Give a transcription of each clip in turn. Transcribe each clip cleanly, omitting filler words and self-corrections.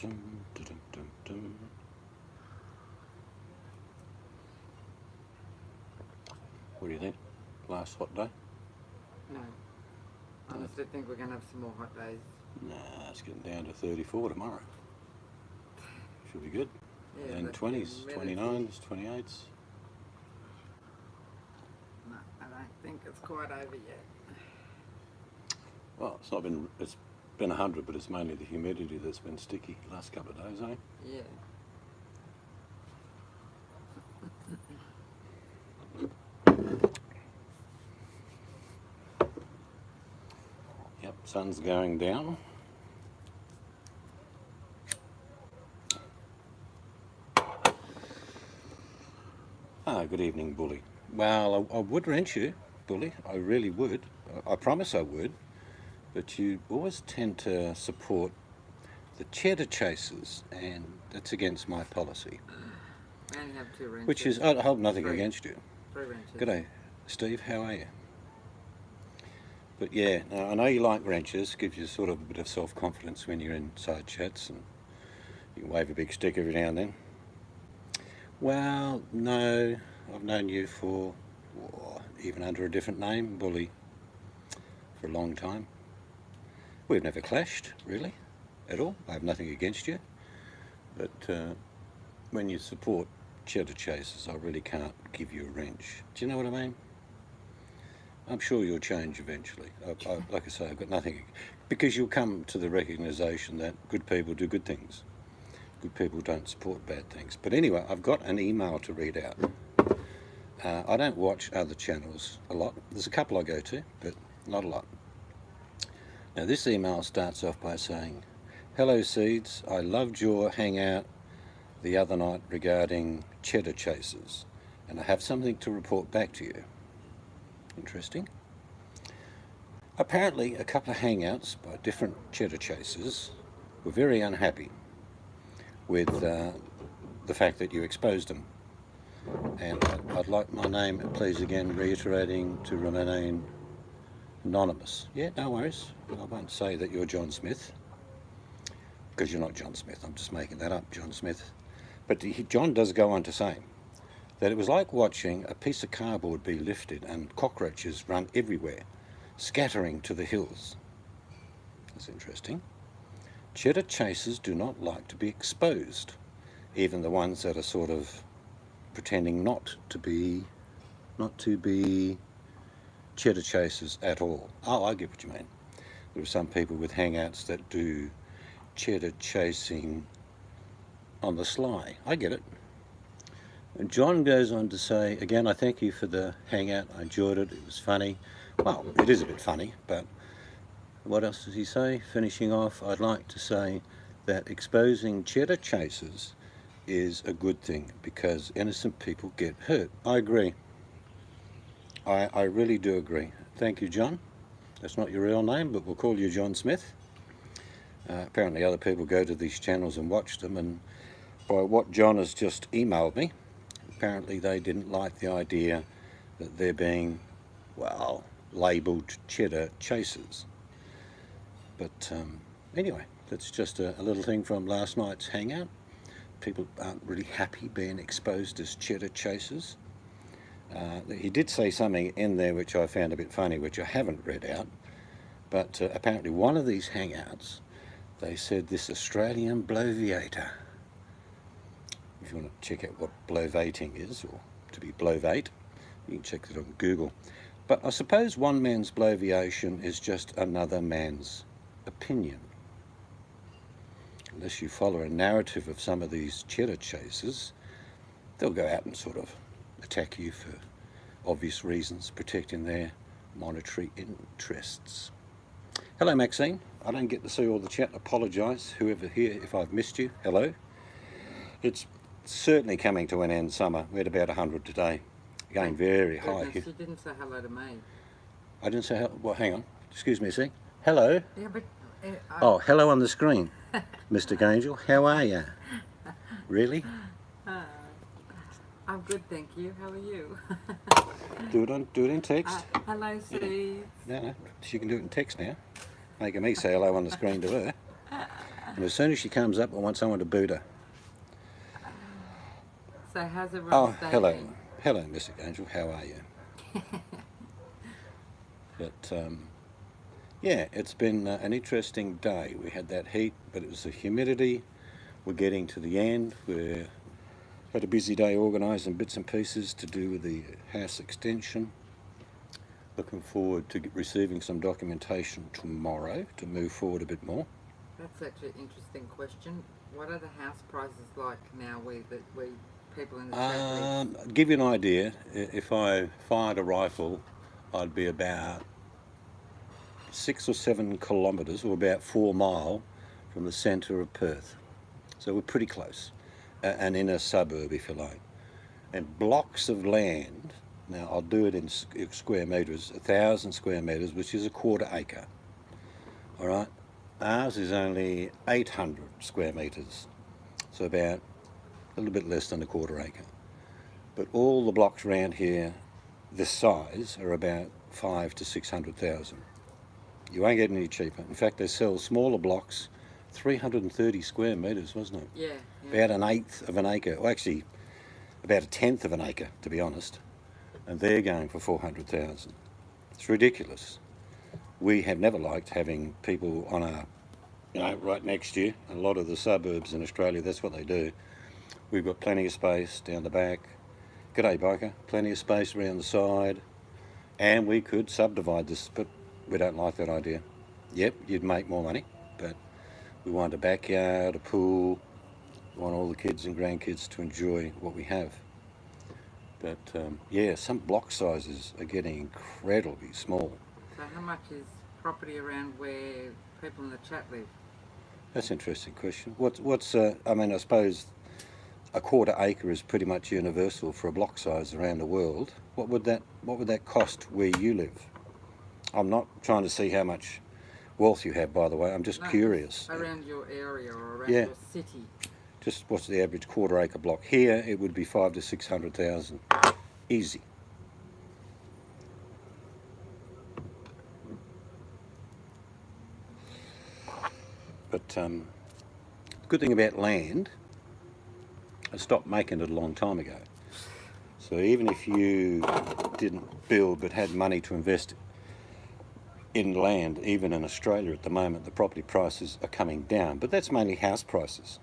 Dum, dum, dum, dum. What do you think? Last hot day? No. I honestly think we're going to have some more hot days. Nah, it's getting down to 34 tomorrow. Should be good. Yeah, And that's 20s, humidity. 29s, 28s. No, I don't think it's quite over yet. Well, it's been 100, but it's mainly the humidity that's been sticky the last couple of days, eh? Yeah. Yep, sun's going down. Good evening, Bully. Well, I would rent you, Bully. I really would. I promise I would. But you always tend to support the cheddar chasers, and that's against my policy. We only have 2 wrenches. Which is, I hold nothing 3. against you. 3 wrenches. G'day, Steve. How are you? But yeah, now, I know you like wrenches. Gives you sort of a bit of self-confidence when you're in side chats, and you can wave a big stick every now and then. Well, no, I've known you for, even under a different name, Bully, for a long time. We've never clashed, really, at all. I have nothing against you. But when you support cheddar chasers, I really can't give you a wrench. Do you know what I mean? I'm sure you'll change eventually. Like I say, I've got nothing, because you'll come to the recognition that good people do good things. Good people don't support bad things. But anyway, I've got an email to read out. I don't watch other channels a lot. There's a couple I go to, but not a lot. Now this email starts off by saying, "Hello Seeds, I loved your hangout the other night regarding cheddar chasers, and I have something to report back to you." Interesting. Apparently a couple of hangouts by different cheddar chasers were very unhappy with the fact that you exposed them. And I'd like my name, please again, reiterating, to remain anonymous. Yeah, no worries. I won't say that you're John Smith, because you're not John Smith. I'm just making that up, John Smith. But John does go on to say that it was like watching a piece of cardboard be lifted and cockroaches run everywhere, scattering to the hills. That's interesting. Cheddar chasers do not like to be exposed, even the ones that are sort of pretending not to be cheddar chasers at all. Oh, I get what you mean. There are some people with hangouts that do cheddar chasing on the sly. I get it. And John goes on to say, again, I thank you for the hangout. I enjoyed it. It was funny. Well, it is a bit funny, but what else does he say? Finishing off, I'd like to say that exposing cheddar chasers is a good thing, because innocent people get hurt. I agree. I really do agree. Thank you, John. That's not your real name, but we'll call you John Smith. Apparently other people go to these channels and watch them, and by what John has just emailed me, apparently they didn't like the idea that they're being, well, labelled cheddar chasers. But anyway, that's just a little thing from last night's hangout. People aren't really happy being exposed as cheddar chasers. He did say something in there which I found a bit funny, which I haven't read out. But apparently one of these hangouts, they said this Australian bloviator. If you want to check out what blovating is, or to be blovate, you can check it on Google. But I suppose one man's bloviation is just another man's opinion. Unless you follow a narrative of some of these cheddar chasers, they'll go out and sort of attack you for obvious reasons, protecting their monetary interests. Hello Maxine, I don't get to see all the chat. Apologise, whoever here, if I've missed you. Hello. It's certainly coming to an end summer. We had about 100 today. Going very high here. You didn't say hello to me. I didn't say hello. Well, hang on. Excuse me a sec. Hello. Yeah, but... Oh, hello on the screen. Mr. Gangel, how are you? Really? I'm good, thank you. How are you? Do it in text. Hello, Steve. No, she can do it in text now. Making me say hello on the screen to her. And as soon as she comes up, I want someone to boot her. So how's everyone Oh, staying hello. in? Hello, Mystic Angel. How are you? But, yeah, it's been an interesting day. We had that heat, but it was the humidity. We're getting to the end. We're had a busy day organising bits and pieces to do with the house extension. Looking forward to receiving some documentation tomorrow to move forward a bit more. That's actually an interesting question. What are the house prices like now we people in the chat live? Give you an idea, if I fired a rifle, I'd be about 6 or 7 kilometres, or about 4 mile from the centre of Perth. So we're pretty close, an inner suburb, if you like. And blocks of land, now I'll do it in square metres, 1,000 square metres, which is a quarter acre. All right, ours is only 800 square metres, so about a little bit less than a quarter acre. But all the blocks around here, this size, are about 500 to 600,000. You won't get any cheaper. In fact, they sell smaller blocks, 330 square metres, wasn't it? Yeah. About an eighth of an acre, well, actually about a tenth of an acre, to be honest. And they're going for 400,000. It's ridiculous. We have never liked having people on our, right next to you. A lot of the suburbs in Australia, that's what they do. We've got plenty of space down the back. G'day, biker. Plenty of space around the side. And we could subdivide this, but we don't like that idea. Yep, you'd make more money, but we want a backyard, a pool. We want all the kids and grandkids to enjoy what we have. But yeah, some block sizes are getting incredibly small. So how much is property around where people in the chat live? That's an interesting question. I mean, I suppose a quarter acre is pretty much universal for a block size around the world. What would that cost where you live? I'm not trying to see how much wealth you have, by the way. I'm just curious. Around your area or around Yeah. your city. Just what's the average quarter acre block? Here it would be 500,000 to 600,000, easy. But the good thing about land, I stopped making it a long time ago. So even if you didn't build but had money to invest in land, even in Australia at the moment, the property prices are coming down. But that's mainly house prices.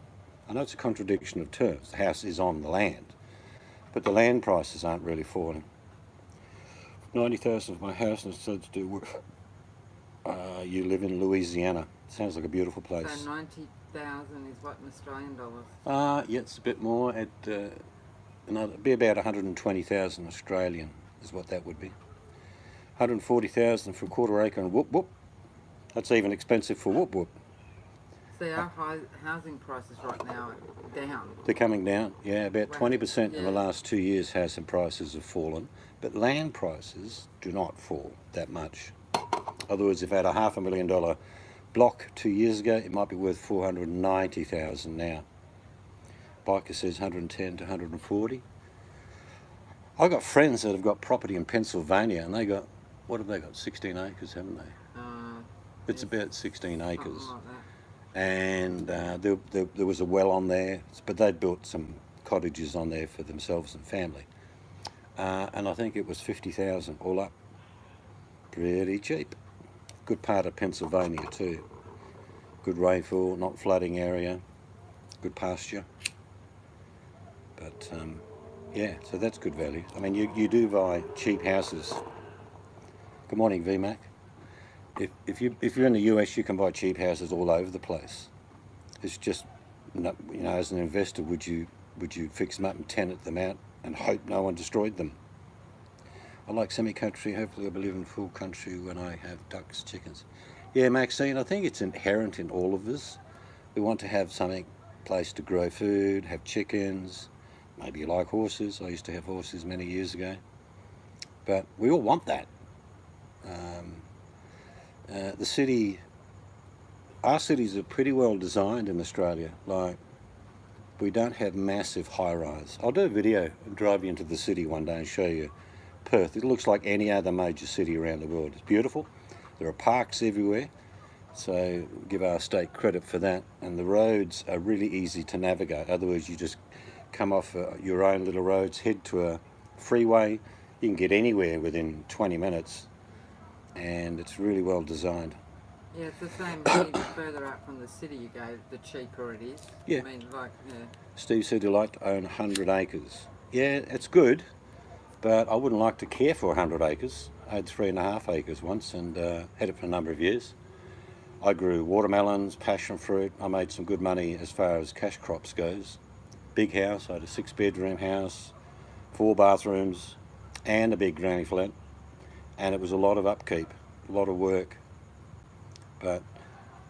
I know it's a contradiction of terms. The house is on the land, but the land prices aren't really falling. 90,000 for my house, and so to do work. You live in Louisiana. Sounds like a beautiful place. So 90,000 is what in Australian dollars? Yeah, it's a bit more. It'd be about 120,000 Australian is what that would be. 140,000 for a quarter acre, and whoop whoop. That's even expensive for whoop whoop. So our housing prices right now are down. They're coming down, yeah, about 20% in the Yeah. last 2 years housing prices have fallen, but land prices do not fall that much. In other words, if I had a $500,000 block 2 years ago, it might be worth 490,000 now. Biker says 110 to 140. I've got friends that have got property in Pennsylvania, and they got, what have they got, 16 acres, haven't they? It's about 16 acres. Like that. And there was a well on there, but they'd built some cottages on there for themselves and family. And I think it was 50,000 all up. Pretty cheap. Good part of Pennsylvania too. Good rainfall, not flooding area, good pasture. But yeah, so that's good value. I mean, you do buy cheap houses. Good morning, VMAC. If you're in the US, you can buy cheap houses all over the place. It's just, as an investor, would you fix them up and tenant them out and hope no one destroyed them? I like semi-country. Hopefully I'll live in full country when I have ducks, chickens. Yeah, Maxine, I think it's inherent in all of us. We want to have something, place to grow food, have chickens. Maybe you like horses. I used to have horses many years ago. But we all want that. Our cities are pretty well designed in Australia. Like, we don't have massive high-rise. I'll do a video and drive you into the city one day and show you Perth. It looks like any other major city around the world. It's beautiful. There are parks everywhere. So give our state credit for that. And the roads are really easy to navigate. Otherwise, you just come off your own little roads, head to a freeway. You can get anywhere within 20 minutes, and it's really well designed. Yeah, it's the same here. The further out from the city you go, the cheaper it is. Yeah. I mean, like, yeah. Steve said he'd like to own 100 acres. Yeah, it's good, but I wouldn't like to care for 100 acres. I had 3.5 acres once and had it for a number of years. I grew watermelons, passion fruit. I made some good money as far as cash crops goes. Big house, I had a 6-bedroom house, 4 bathrooms, and a big granny flat. And it was a lot of upkeep, a lot of work. But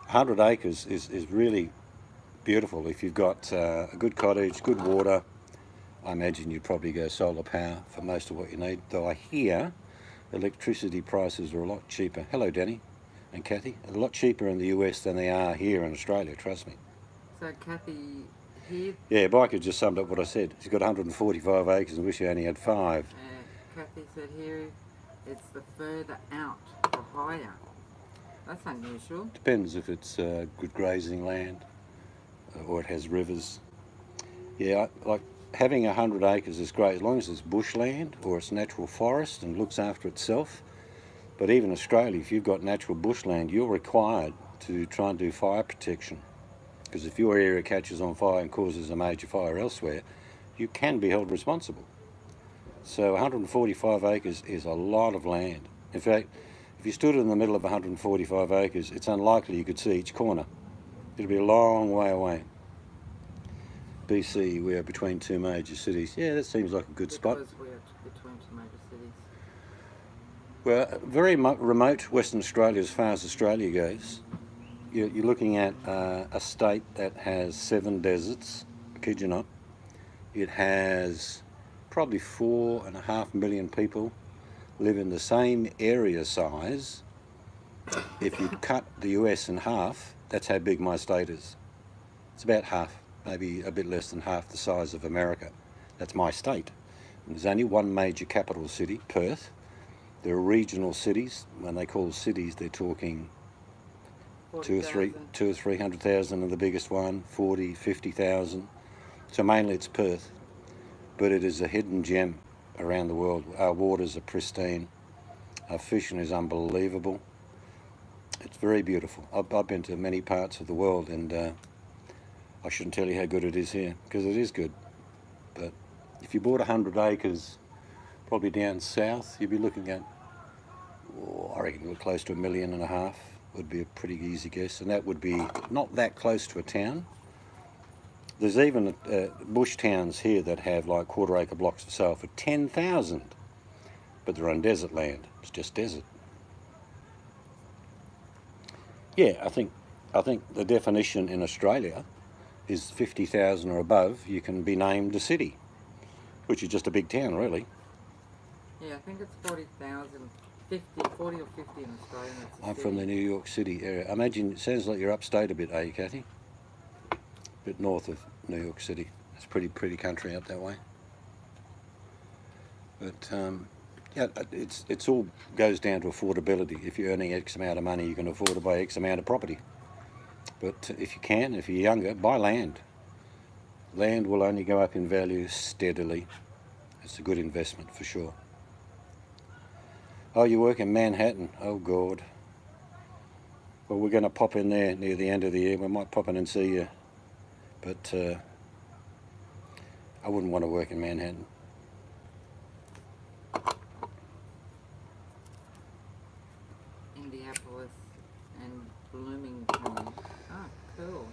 100 acres is really beautiful. If you've got a good cottage, good water, I imagine you'd probably go solar power for most of what you need. Though I hear electricity prices are a lot cheaper. Hello, Danny and Kathy. A lot cheaper in the US than they are here in Australia, trust me. So Kathy here. Yeah, Biker just summed up what I said. He's got 145 acres and wish he only had 5. Kathy said here, it's the further out, the higher. That's unusual. Depends if it's good grazing land or it has rivers. Yeah, like having 100 acres is great as long as it's bushland or it's natural forest and looks after itself. But even Australia, if you've got natural bushland, you're required to try and do fire protection. Because if your area catches on fire and causes a major fire elsewhere, you can be held responsible. So 145 acres is a lot of land. In fact, if you stood in the middle of 145 acres, it's unlikely you could see each corner. It'll be a long way away. BC, we are between 2 major cities. Yeah, that seems like a good spot. Because we're between 2 major cities. Well, very remote Western Australia as far as Australia goes. You're looking at a state that has 7 deserts, kid you not. It has probably 4.5 million people live in the same area size. If you cut the US in half, that's how big my state is. It's about half, maybe a bit less than half the size of America. That's my state. And there's only one major capital city, Perth. There are regional cities. When they call cities, they're talking 2 or 300,000 of the biggest one, 40, 50,000. So mainly it's Perth, but it is a hidden gem around the world. Our waters are pristine. Our fishing is unbelievable. It's very beautiful. I've been to many parts of the world, and I shouldn't tell you how good it is here, because it is good. But if you bought 100 acres, probably down south, you'd be looking at, I reckon, close to $1.5 million would be a pretty easy guess, and that would be not that close to a town. There's even bush towns here that have like quarter-acre blocks for sale for 10,000, but they're on desert land. It's just desert. Yeah, I think the definition in Australia is 50,000 or above. You can be named a city, which is just a big town, really. Yeah, I think it's 40,000, 40 or 50 in Australia. I'm from the New York City area. I imagine it sounds like you're upstate a bit, eh, Kathy? A bit north of New York City. It's pretty country up that way. But yeah, it's all goes down to affordability. If you're earning X amount of money, you can afford to buy X amount of property. But if you can, if you're younger, buy land. Land will only go up in value steadily. It's a good investment for sure. Oh, you work in Manhattan? Oh, God. Well, we're going to pop in there near the end of the year. We might pop in and see you. But I wouldn't want to work in Manhattan. Indianapolis and Bloomington. Ah, cool.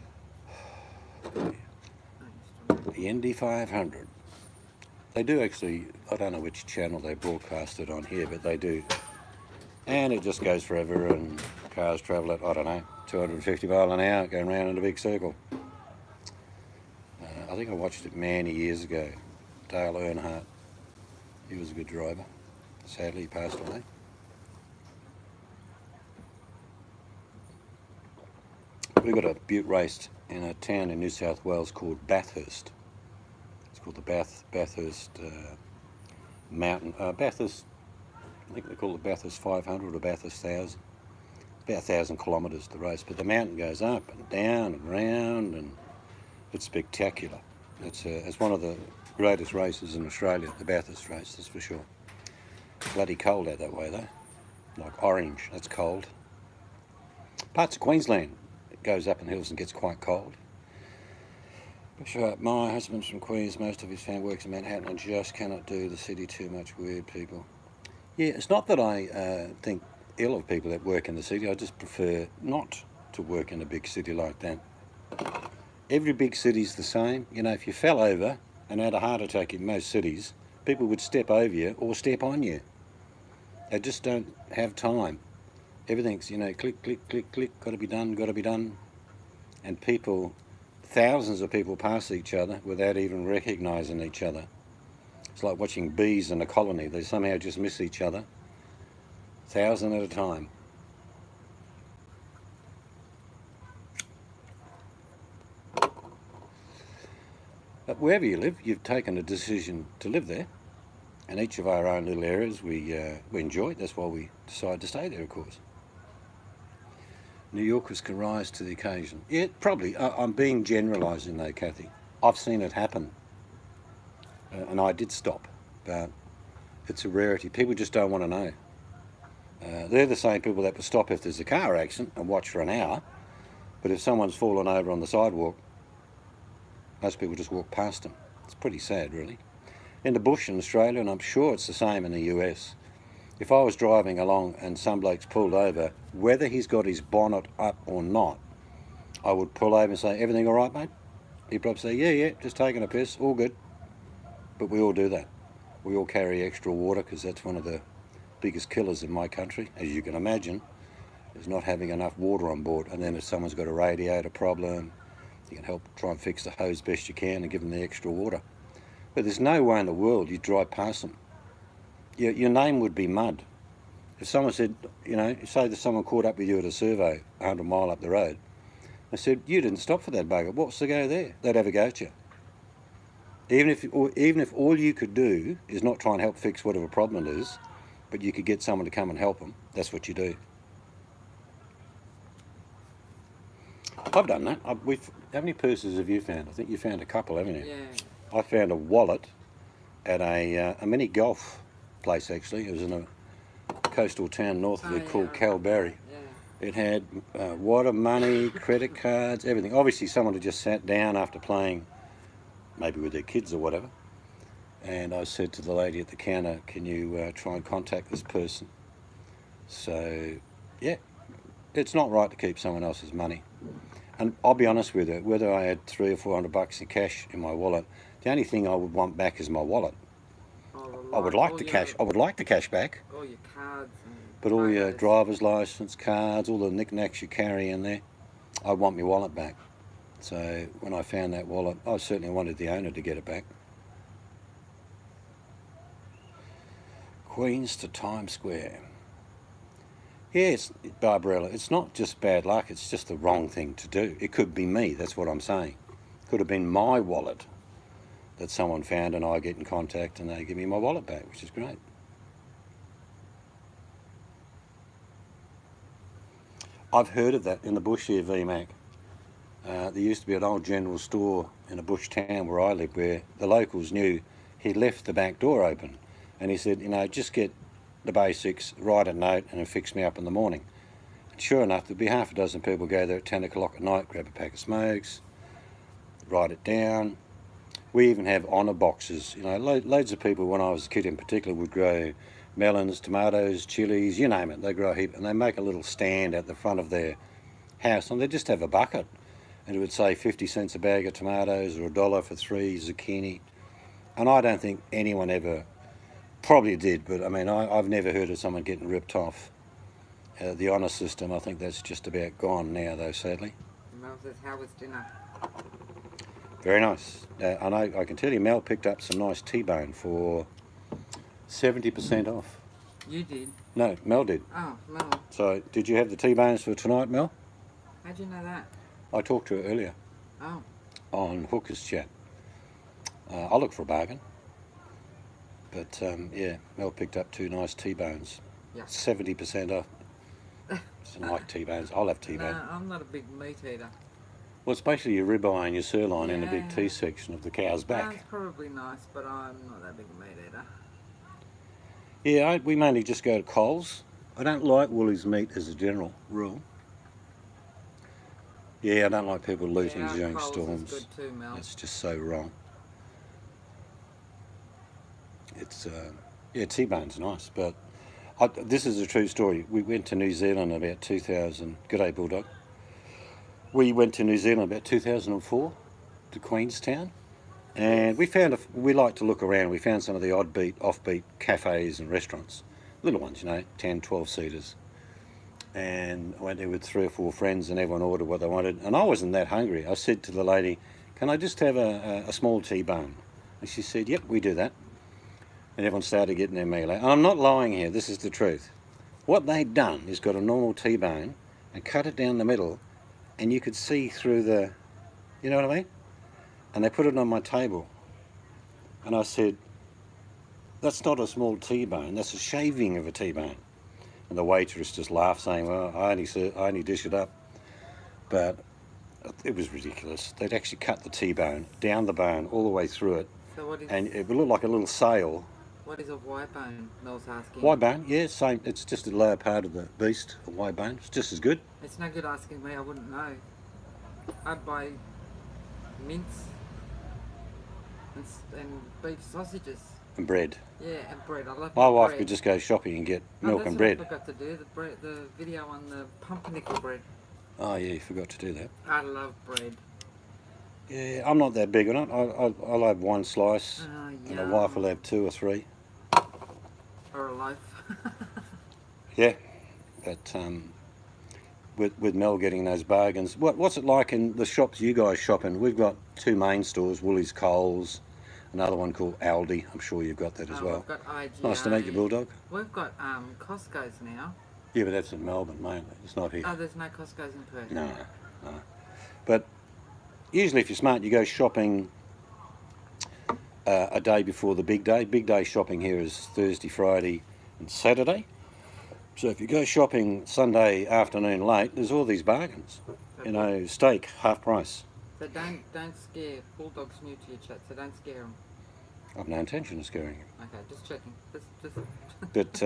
The Indy 500. They do actually, I don't know which channel they broadcast it on here, but they do. And it just goes forever, and cars travel at, I don't know, 250 miles an hour, going round in a big circle. I think I watched it many years ago. Dale Earnhardt. He was a good driver. Sadly, he passed away. We got a butte race in a town in New South Wales called Bathurst. It's called the Bathurst Mountain. Bathurst, I think they call it Bathurst 500 or Bathurst 1000. about 1,000 kilometres the race, but the mountain goes up and down and round, and it's spectacular. It's one of the greatest races in Australia, the Bathurst race, that's for sure. Bloody cold out that way though, like Orange, that's cold. Parts of Queensland, it goes up in the hills and gets quite cold. Sure, my husband's from Queens, most of his family works in Manhattan and just cannot do the city too much, weird people. Yeah, it's not that I think ill of people that work in the city, I just prefer not to work in a big city like that. Every big city's the same. You know, if you fell over and had a heart attack in most cities, people would step over you or step on you. They just don't have time. Everything's, you know, click, click, click, click, got to be done, got to be done. And people, thousands of people pass each other without even recognising each other. It's like watching bees in a colony. They somehow just miss each other, 1,000 at a time. But wherever you live, you've taken a decision to live there. And each of our own little areas we enjoy. That's why we decide to stay there, of course. New Yorkers can rise to the occasion. Yeah, probably. I'm being generalising though, Kathy. I've seen it happen. And I did stop. But it's a rarity. People just don't want to know. They're the same people that will stop if there's a car accident and watch for an hour. But if someone's fallen over on the sidewalk, most people just walk past them. It's pretty sad, really. In the bush in Australia, and I'm sure it's the same in the US, if I was driving along and some bloke's pulled over, whether he's got his bonnet up or not, I would pull over and say, everything all right, mate? He'd probably say, yeah, just taking a piss, all good. But we all do that. We all carry extra water because that's one of the biggest killers in my country, as you can imagine, is not having enough water on board. And then if someone's got a radiator problem, you can help try and fix the hose best you can and give them the extra water. But there's no way in the world you'd drive past them. Your name would be mud. If someone said, you know, say that someone caught up with you at a servo 100 mile up the road, I said, you didn't stop for that bugger, what's the go there? They'd have a go at you. Even if all you could do is not try and help fix whatever problem it is, but you could get someone to come and help them, that's what you do. I've done that. How many purses have you found? I think you found a couple, haven't you? Yeah. I found a wallet at a mini golf place, actually. It was in a coastal town north of it called Kalbarri. Yeah. It had water, money, credit cards, everything. Obviously someone had just sat down after playing, maybe with their kids or whatever, and I said to the lady at the counter, can you try and contact this person? So, yeah, it's not right to keep someone else's money. And I'll be honest with you, whether I had $300 or $400 in cash in my wallet, the only thing I would want back is my wallet. I would like the cash. I would like the cash back. All your cards. But all your driver's license, cards, all the knickknacks you carry in there, I want my wallet back. So when I found that wallet, I certainly wanted the owner to get it back. Queens to Times Square. Yes, Barbarella, it's not just bad luck, it's just the wrong thing to do. It could be me, that's what I'm saying. It could have been my wallet that someone found and I get in contact and they give me my wallet back, which is great. I've heard of that in the bush here, VMAC. There used to be an old general store in a bush town where I live where the locals knew he left the back door open. And he said, you know, just get the basics, write a note and then fix me up in the morning. And sure enough, there'd be half a dozen people go there at 10 o'clock at night, grab a pack of smokes, write it down. We even have honour boxes. You know, loads of people when I was a kid in particular would grow melons, tomatoes, chilies, you name it. They grow a heap and they make a little stand at the front of their house and they just have a bucket and it would say 50 cents a bag of tomatoes or $1 for 3 zucchini. And I don't think anyone ever, probably did, but I mean, I've never heard of someone getting ripped off. The honour system, I think that's just about gone now though, sadly. Mel says, how was dinner? Very nice. And I can tell you Mel picked up some nice T-bone for 70% off. You did? No, Mel did. Oh, Mel. So, did you have the T-bones for tonight, Mel? How'd you know that? I talked to her earlier. Oh. On Hookers Chat. I'll look for a bargain. But, yeah, Mel picked up 2 nice T-bones. Yeah. 70% off. Just don't like T-bones. I'll have T-bone. No, I'm not a big meat eater. Well, it's basically your ribeye and your sirloin in a big Yeah. T-section of the cow's back. It's probably nice, but I'm not that big a meat eater. Yeah, we mainly just go to Coles. I don't like Woolies meat as a general rule. Yeah, I don't like people looting Yeah, during Coles storms. is good too, Mel. That's just so wrong. It's yeah, T-bone's nice, but this is a true story. We went to New Zealand about 2000. G'day, Bulldog. We went to New Zealand about 2004 to Queenstown, and we like to look around. We found some of the offbeat cafes and restaurants, little ones, 10, 12 seaters. And I went there with 3 or 4 friends, and everyone ordered what they wanted. And I wasn't that hungry. I said to the lady, "Can I just have a small T-bone?" And she said, "Yep, we do that." And everyone started getting their meal out. And I'm not lying here. This is the truth. What they'd done is got a normal T-bone and cut it down the middle, and you could see through the, you know what I mean? And they put it on my table. And I said, "That's not a small T-bone. That's a shaving of a T-bone." And the waitress just laughed, saying, "Well, I only dish it up." But it was ridiculous. They'd actually cut the T-bone, down the bone, all the way through it. So what is And it would look like a little sail. what is a white bone? Mel's asking. White bone, yeah, same. It's just a lower part of the beast, a white bone. It's just as good. It's no good asking me. I wouldn't know. I'd buy mince and beef sausages. And bread. Yeah, and bread. I love My wife bread. could just go shopping and get Oh, milk that's and what bread. I forgot to do. The video on the pumpernickel bread. Oh, yeah, you forgot to do that. I love bread. Yeah, I'm not that big on it. I'll have one slice, Oh, and the wife will have 2 or 3. Or a loaf. Yeah, but with Mel getting those bargains, what's it like in the shops you guys shop in? We've got 2 main stores, Woolies, Coles, another one called Aldi. I'm sure you've got that as well. We've got IGA. Nice to meet you, Bulldog. We've got Costco's now. Yeah, but that's in Melbourne mainly. It's not here. Oh, there's no Costco's in Perth. No. But usually if you're smart, you go shopping a day before the big day. Big day shopping here is Thursday, Friday and Saturday. So if you go shopping Sunday afternoon late, there's all these bargains. Steak, half price. So don't scare. Bulldog's new to your chat, so don't scare them. I've no intention of scaring him. Okay, just checking. Just But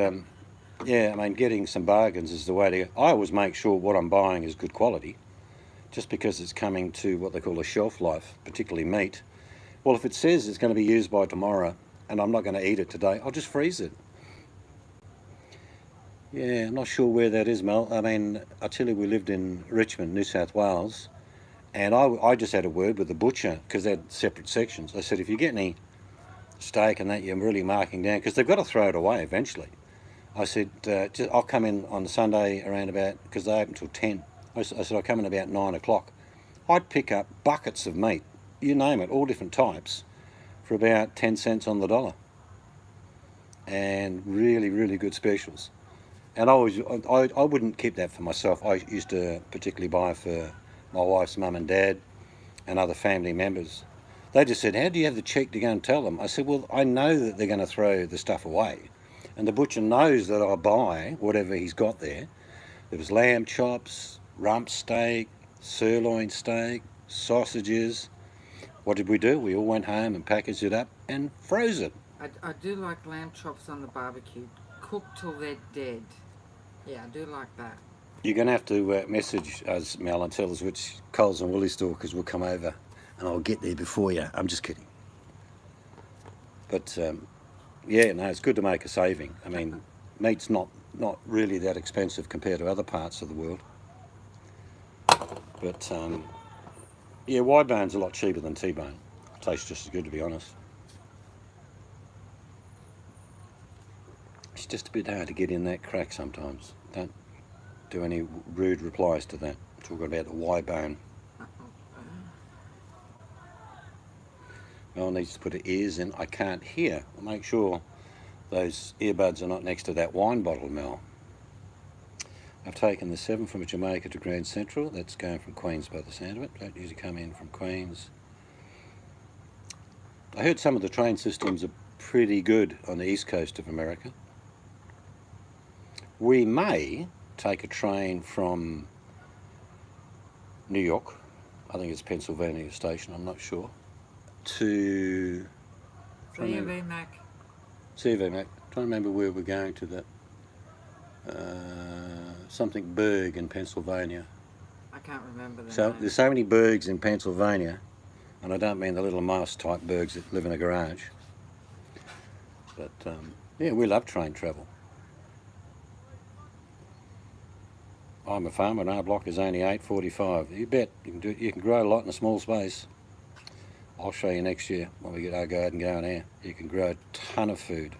yeah, I mean, getting some bargains is the way to go. I always make sure what I'm buying is good quality, just because it's coming to what they call a shelf life, particularly meat. Well, if it says it's going to be used by tomorrow and I'm not going to eat it today, I'll just freeze it. Yeah, I'm not sure where that is, Mel. I mean, I tell you, we lived in Richmond, New South Wales, and I just had a word with the butcher, because they had separate sections. I said, if you get any steak and that you're really marking down, because they've got to throw it away eventually. I said, I'll come in on Sunday around about, because they open till 10. I said, I'll come in about 9 o'clock. I'd pick up buckets of meat, you name it, all different types, for about 10 cents on the dollar. And really, really good specials. And I wouldn't keep that for myself. I used to particularly buy for my wife's mum and dad and other family members. They just said, "How do you have the cheek to go and tell them?" I said, "Well, I know that they're going to throw the stuff away. And the butcher knows that I buy whatever he's got there." There was lamb chops, rump steak, sirloin steak, sausages. What did we do? We all went home and packaged it up and froze it. I do like lamb chops on the barbecue, cooked till they're dead. Yeah, I do like that. You're going to have to message us, Mel, and tell us which Coles and Woolies store, because we'll come over and I'll get there before you. I'm just kidding. But yeah, no, it's good to make a saving. I mean, meat's not really that expensive compared to other parts of the world. But yeah, wide bone's a lot cheaper than T-bone. Tastes just as good, to be honest. It's just a bit hard to get in that crack sometimes. Don't do any rude replies to that. Talking about the Y bone. Mel needs to put her ears in. I can't hear. I'll make sure those earbuds are not next to that wine bottle, Mel. I've taken the 7 from Jamaica to Grand Central. That's going from Queens by the sound of it. Don't usually come in from Queens. I heard some of the train systems are pretty good on the east coast of America. We may take a train from New York, I think it's Pennsylvania Station, I'm not sure, to CUV Mac. CUV, trying to remember where we're going to that. Something Berg in Pennsylvania. I can't remember the So name. there's so many Bergs in Pennsylvania, and I don't mean the little mouse type Bergs that live in a garage. But yeah, we love train travel. I'm a farmer and our block is only 845. You bet you can grow a lot in a small space. I'll show you next year when we get our garden going here. You can grow a ton of food.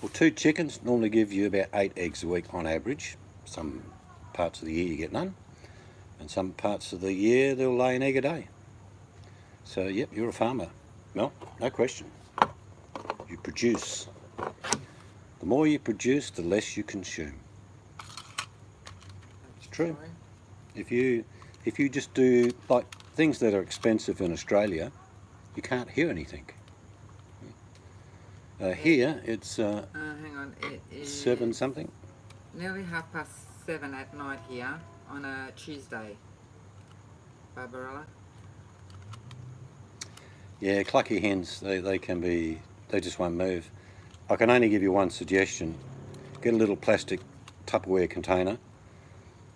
Well, 2 chickens normally give you about 8 eggs a week on average. Some parts of the year you get none, and some parts of the year they'll lay an egg a day. So, yep, you're a farmer. Mel, no question. You produce. The more you produce, the less you consume. It's true. If you just do like things that are expensive in Australia, you can't hear anything. Here it's hang on, it is 7 something. nearly 7:30 at night here on a Tuesday. Barbarella. Yeah, clucky hens, they can be, they just won't move. I can only give you one suggestion. Get a little plastic Tupperware container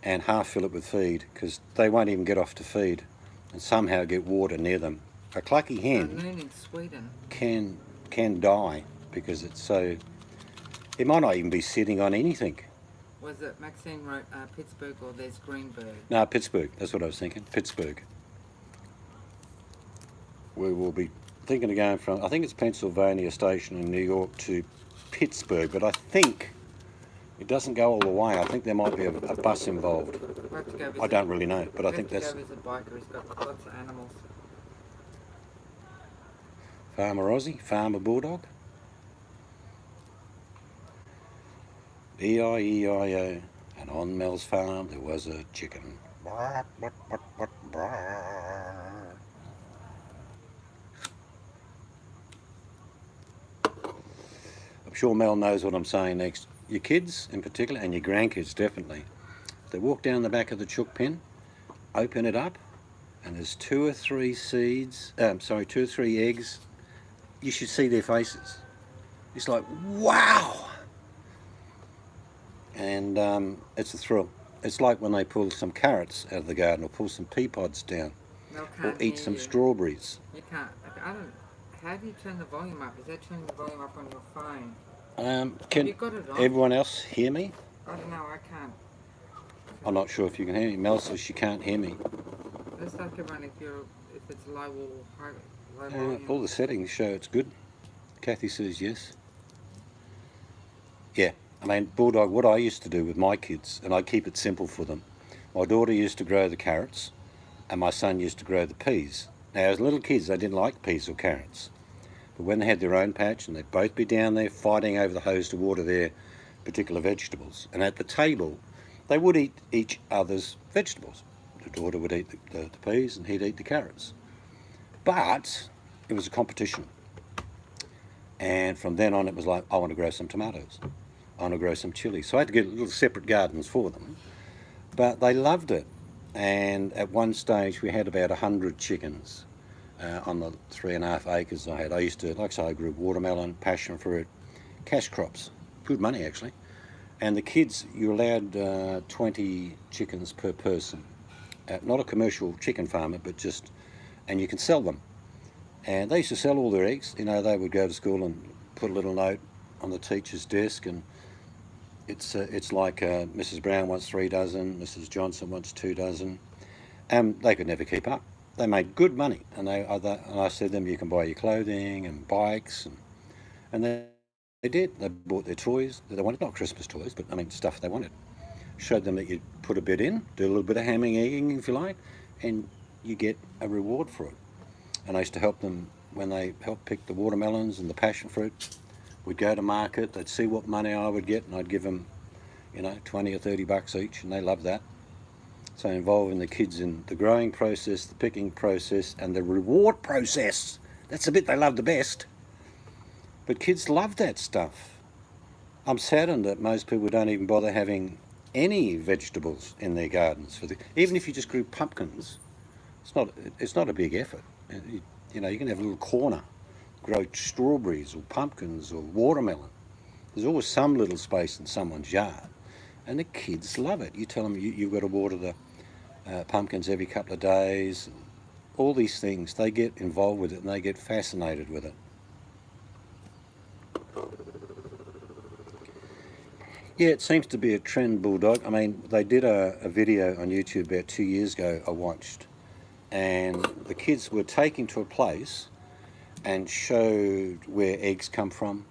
and half fill it with feed, because they won't even get off to feed and somehow get water near them. A clucky hen Noon in Sweden. can die because it's so, it might not even be sitting on anything. Was it Maxine wrote Pittsburgh or there's Greenberg? No, Pittsburgh, that's what I was thinking, Pittsburgh. We will be thinking of going from, I think it's Pennsylvania Station in New York to Pittsburgh, but I think it doesn't go all the way. I think there might be a bus involved. We'll have to go visit. I don't really know, but I think We'll that's have to go visit Biker. He's got lots of animals. Farmer Aussie, Farmer Bulldog. E-I-E-I-O, and on Mel's farm there was a chicken. I'm sure Mel knows what I'm saying next. Your kids in particular, and your grandkids definitely, if they walk down the back of the chook pen, open it up, and there's 2 or 3 seeds, 2 or 3 eggs, you should see their faces. It's like, wow! And it's a thrill. It's like when they pull some carrots out of the garden or pull some pea pods down or eat some strawberries. You can't. I don't. How do you turn the volume up? Is that turning the volume up on your phone? Can you got it on? Everyone else hear me? I don't know. I can't. I'm not sure if you can hear me. Mel says she can't hear me. Let's ask everyone if it's low or high. Low volume. All the settings show it's good. Kathy says yes. Yeah. I mean, Bulldog, what I used to do with my kids, and I keep it simple for them, my daughter used to grow the carrots and my son used to grow the peas. Now, as little kids, they didn't like peas or carrots. But when they had their own patch and they'd both be down there fighting over the hose to water their particular vegetables, and at the table, they would eat each other's vegetables. The daughter would eat the peas and he'd eat the carrots. But it was a competition. And from then on, it was like, I want to grow some tomatoes. I want to grow some chili. So I had to get little separate gardens for them. But they loved it. And at one stage we had about 100 chickens on the 3.5 acres I had. I used to, like I say, I grew watermelon, passion fruit, cash crops. Good money actually. And the kids, you're allowed 20 chickens per person. Not a commercial chicken farmer, but just, and you can sell them. And they used to sell all their eggs. You know, they would go to school and put a little note on the teacher's desk, and it's like Mrs. Brown wants 3 dozen, Mrs. Johnson wants 2 dozen, and they could never keep up. They made good money, and I said to them, you can buy your clothing and bikes, and they did. They bought their toys that they wanted, not Christmas toys, but I mean stuff they wanted. Showed them that you put a bit in, do a little bit of hamming, egging if you like, and you get a reward for it. And I used to help them when they helped pick the watermelons and the passion fruit. We'd go to market, they'd see what money I would get, and I'd give them, you know, 20 or 30 bucks each, and they loved that. So involving the kids in the growing process, the picking process, and the reward process. That's the bit they love the best. But kids love that stuff. I'm saddened that most people don't even bother having any vegetables in their gardens. Even if you just grew pumpkins, it's not a big effort. You know, you can have a little corner, grow strawberries or pumpkins or watermelon. There's always some little space in someone's yard, and the kids love it. You tell them you've got to water the pumpkins every couple of days. All these things, they get involved with it and they get fascinated with it. Yeah, it seems to be a trend, Bulldog. I mean, they did a video on YouTube about 2 years ago I watched, and the kids were taken to a place and showed where eggs come from,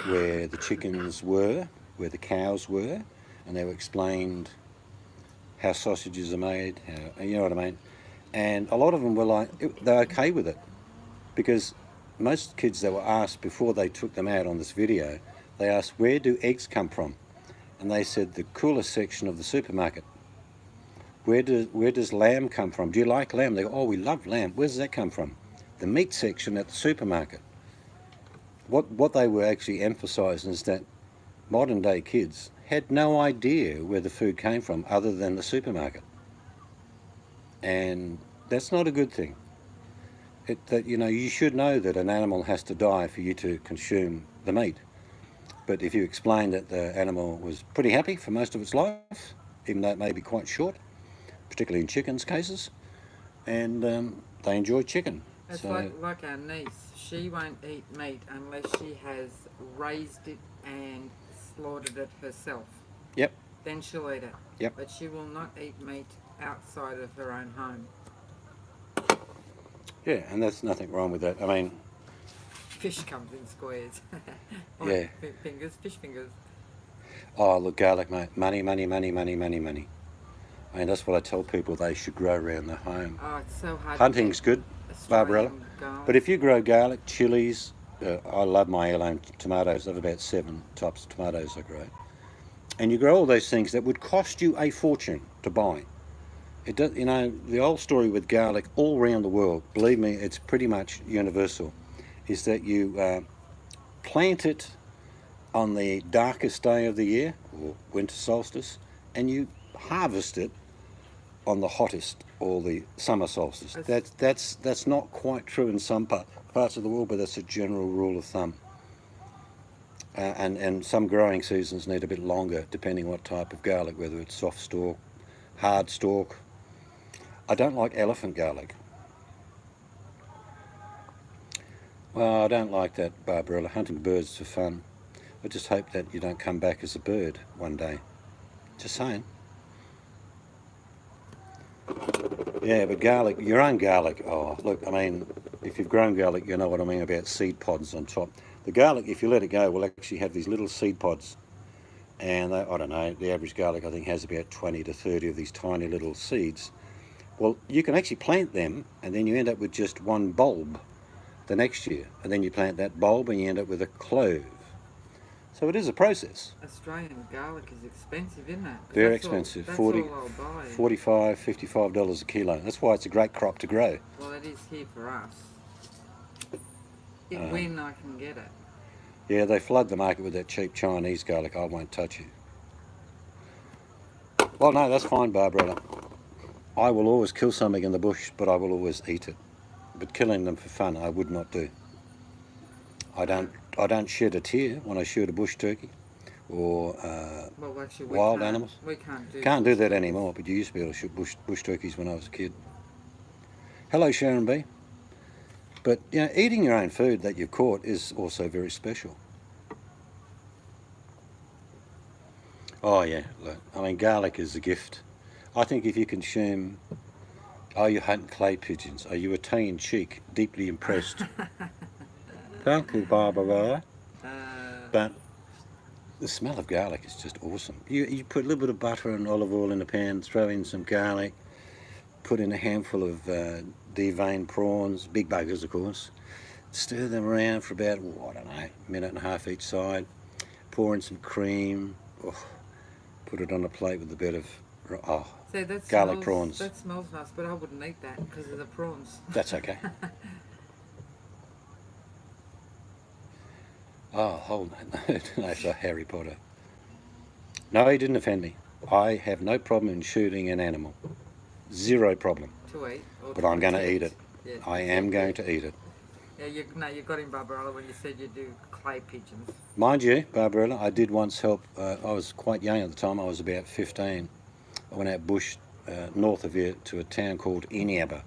where the chickens were, where the cows were, and they were explained how sausages are made, how, you know what I mean? And a lot of them were like, they're okay with it, because most kids that were asked before they took them out on this video, they asked, where do eggs come from? And they said, the cooler section of the supermarket. Where does lamb come from? Do you like lamb? They go, oh, we love lamb. Where does that come from? The meat section at the supermarket. What they were actually emphasising is that modern day kids had no idea where the food came from other than the supermarket. And that's not a good thing. You know, you should know that an animal has to die for you to consume the meat. But if you explain that the animal was pretty happy for most of its life, even though it may be quite short, particularly in chickens' cases, and they enjoy chicken. It's so, like our niece. She won't eat meat unless she has raised it and slaughtered it herself. Yep. Then she'll eat it. Yep. But she will not eat meat outside of her own home. Yeah, and there's nothing wrong with that. I mean, Fish comes in squares. Yeah. Fish fingers. Oh, look, garlic, mate. Money, money, money, money, money, money. I mean, that's what I tell people they should grow around their home. Oh, it's so hard. Hunting's good, Barbarella. But if you grow garlic, chilies, I love my heirloom tomatoes. I have about 7 types of tomatoes I grow. And you grow all those things that would cost you a fortune to buy. It does, you know, the old story with garlic all around the world, believe me, it's pretty much universal, is that you plant it on the darkest day of the year, or winter solstice, and you harvest it on the hottest, or the summer solstice. That's not quite true in some parts of the world, but that's a general rule of thumb. And some growing seasons need a bit longer, depending what type of garlic, whether it's soft stalk, hard stalk. I don't like elephant garlic. Well, I don't like that, Barbarella. Hunting birds for fun. I just hope that you don't come back as a bird one day. Just saying. Yeah, but garlic, your own garlic, oh, look, I mean, if you've grown garlic, you know what I mean about seed pods on top. The garlic, if you let it go, will actually have these little seed pods. And I don't know, the average garlic, I think, has about 20 to 30 of these tiny little seeds. Well, you can actually plant them, and then you end up with just one bulb the next year. And then you plant that bulb, and you end up with a clove. So it is a process. Australian garlic is expensive, isn't it? Very expensive. That's 40, all I'll buy. $45, $55 a kilo. That's why it's a great crop to grow. Well, it is here for us. When I can get it. Yeah, they flood the market with that cheap Chinese garlic. I won't touch you. Well, no, that's fine, Barbarella. I will always kill something in the bush, but I will always eat it. But killing them for fun, I would not do. I don't shed a tear when I shoot a bush turkey or Well, actually, wild animals. We can't do. Can't do that anymore, but you used to be able to shoot bush turkeys when I was a kid. Hello, Sharon B. But, you know, eating your own food that you've caught is also very special. Oh, yeah. Look, I mean, garlic is a gift. I think if you consume... Are you hunting clay pigeons? Are you tongue-in-cheek, deeply impressed? Thank you, Barbara. But the smell of garlic is just awesome. You put a little bit of butter and olive oil in a pan, throw in some garlic, put in a handful of deveined prawns, big buggers of course, stir them around for about, I don't know, a minute and a half each side, pour in some cream, put it on a plate with a bit of Oh, See, that garlic smells, prawns. That smells nice, but I wouldn't eat that because of the prawns. That's okay. Oh, hold on. No, it's a Harry Potter. No, he didn't offend me. I have no problem in shooting an animal. Zero problem. To eat. Or But to I'm going to protect. eat it. Yeah, I protect, am going yeah. to eat it. Yeah, you got him, Barbarella, when you said you do clay pigeons. Mind you, Barbarella, I did once help. I was quite young at the time. I was about 15. I went out bush north of here to a town called Eneabba.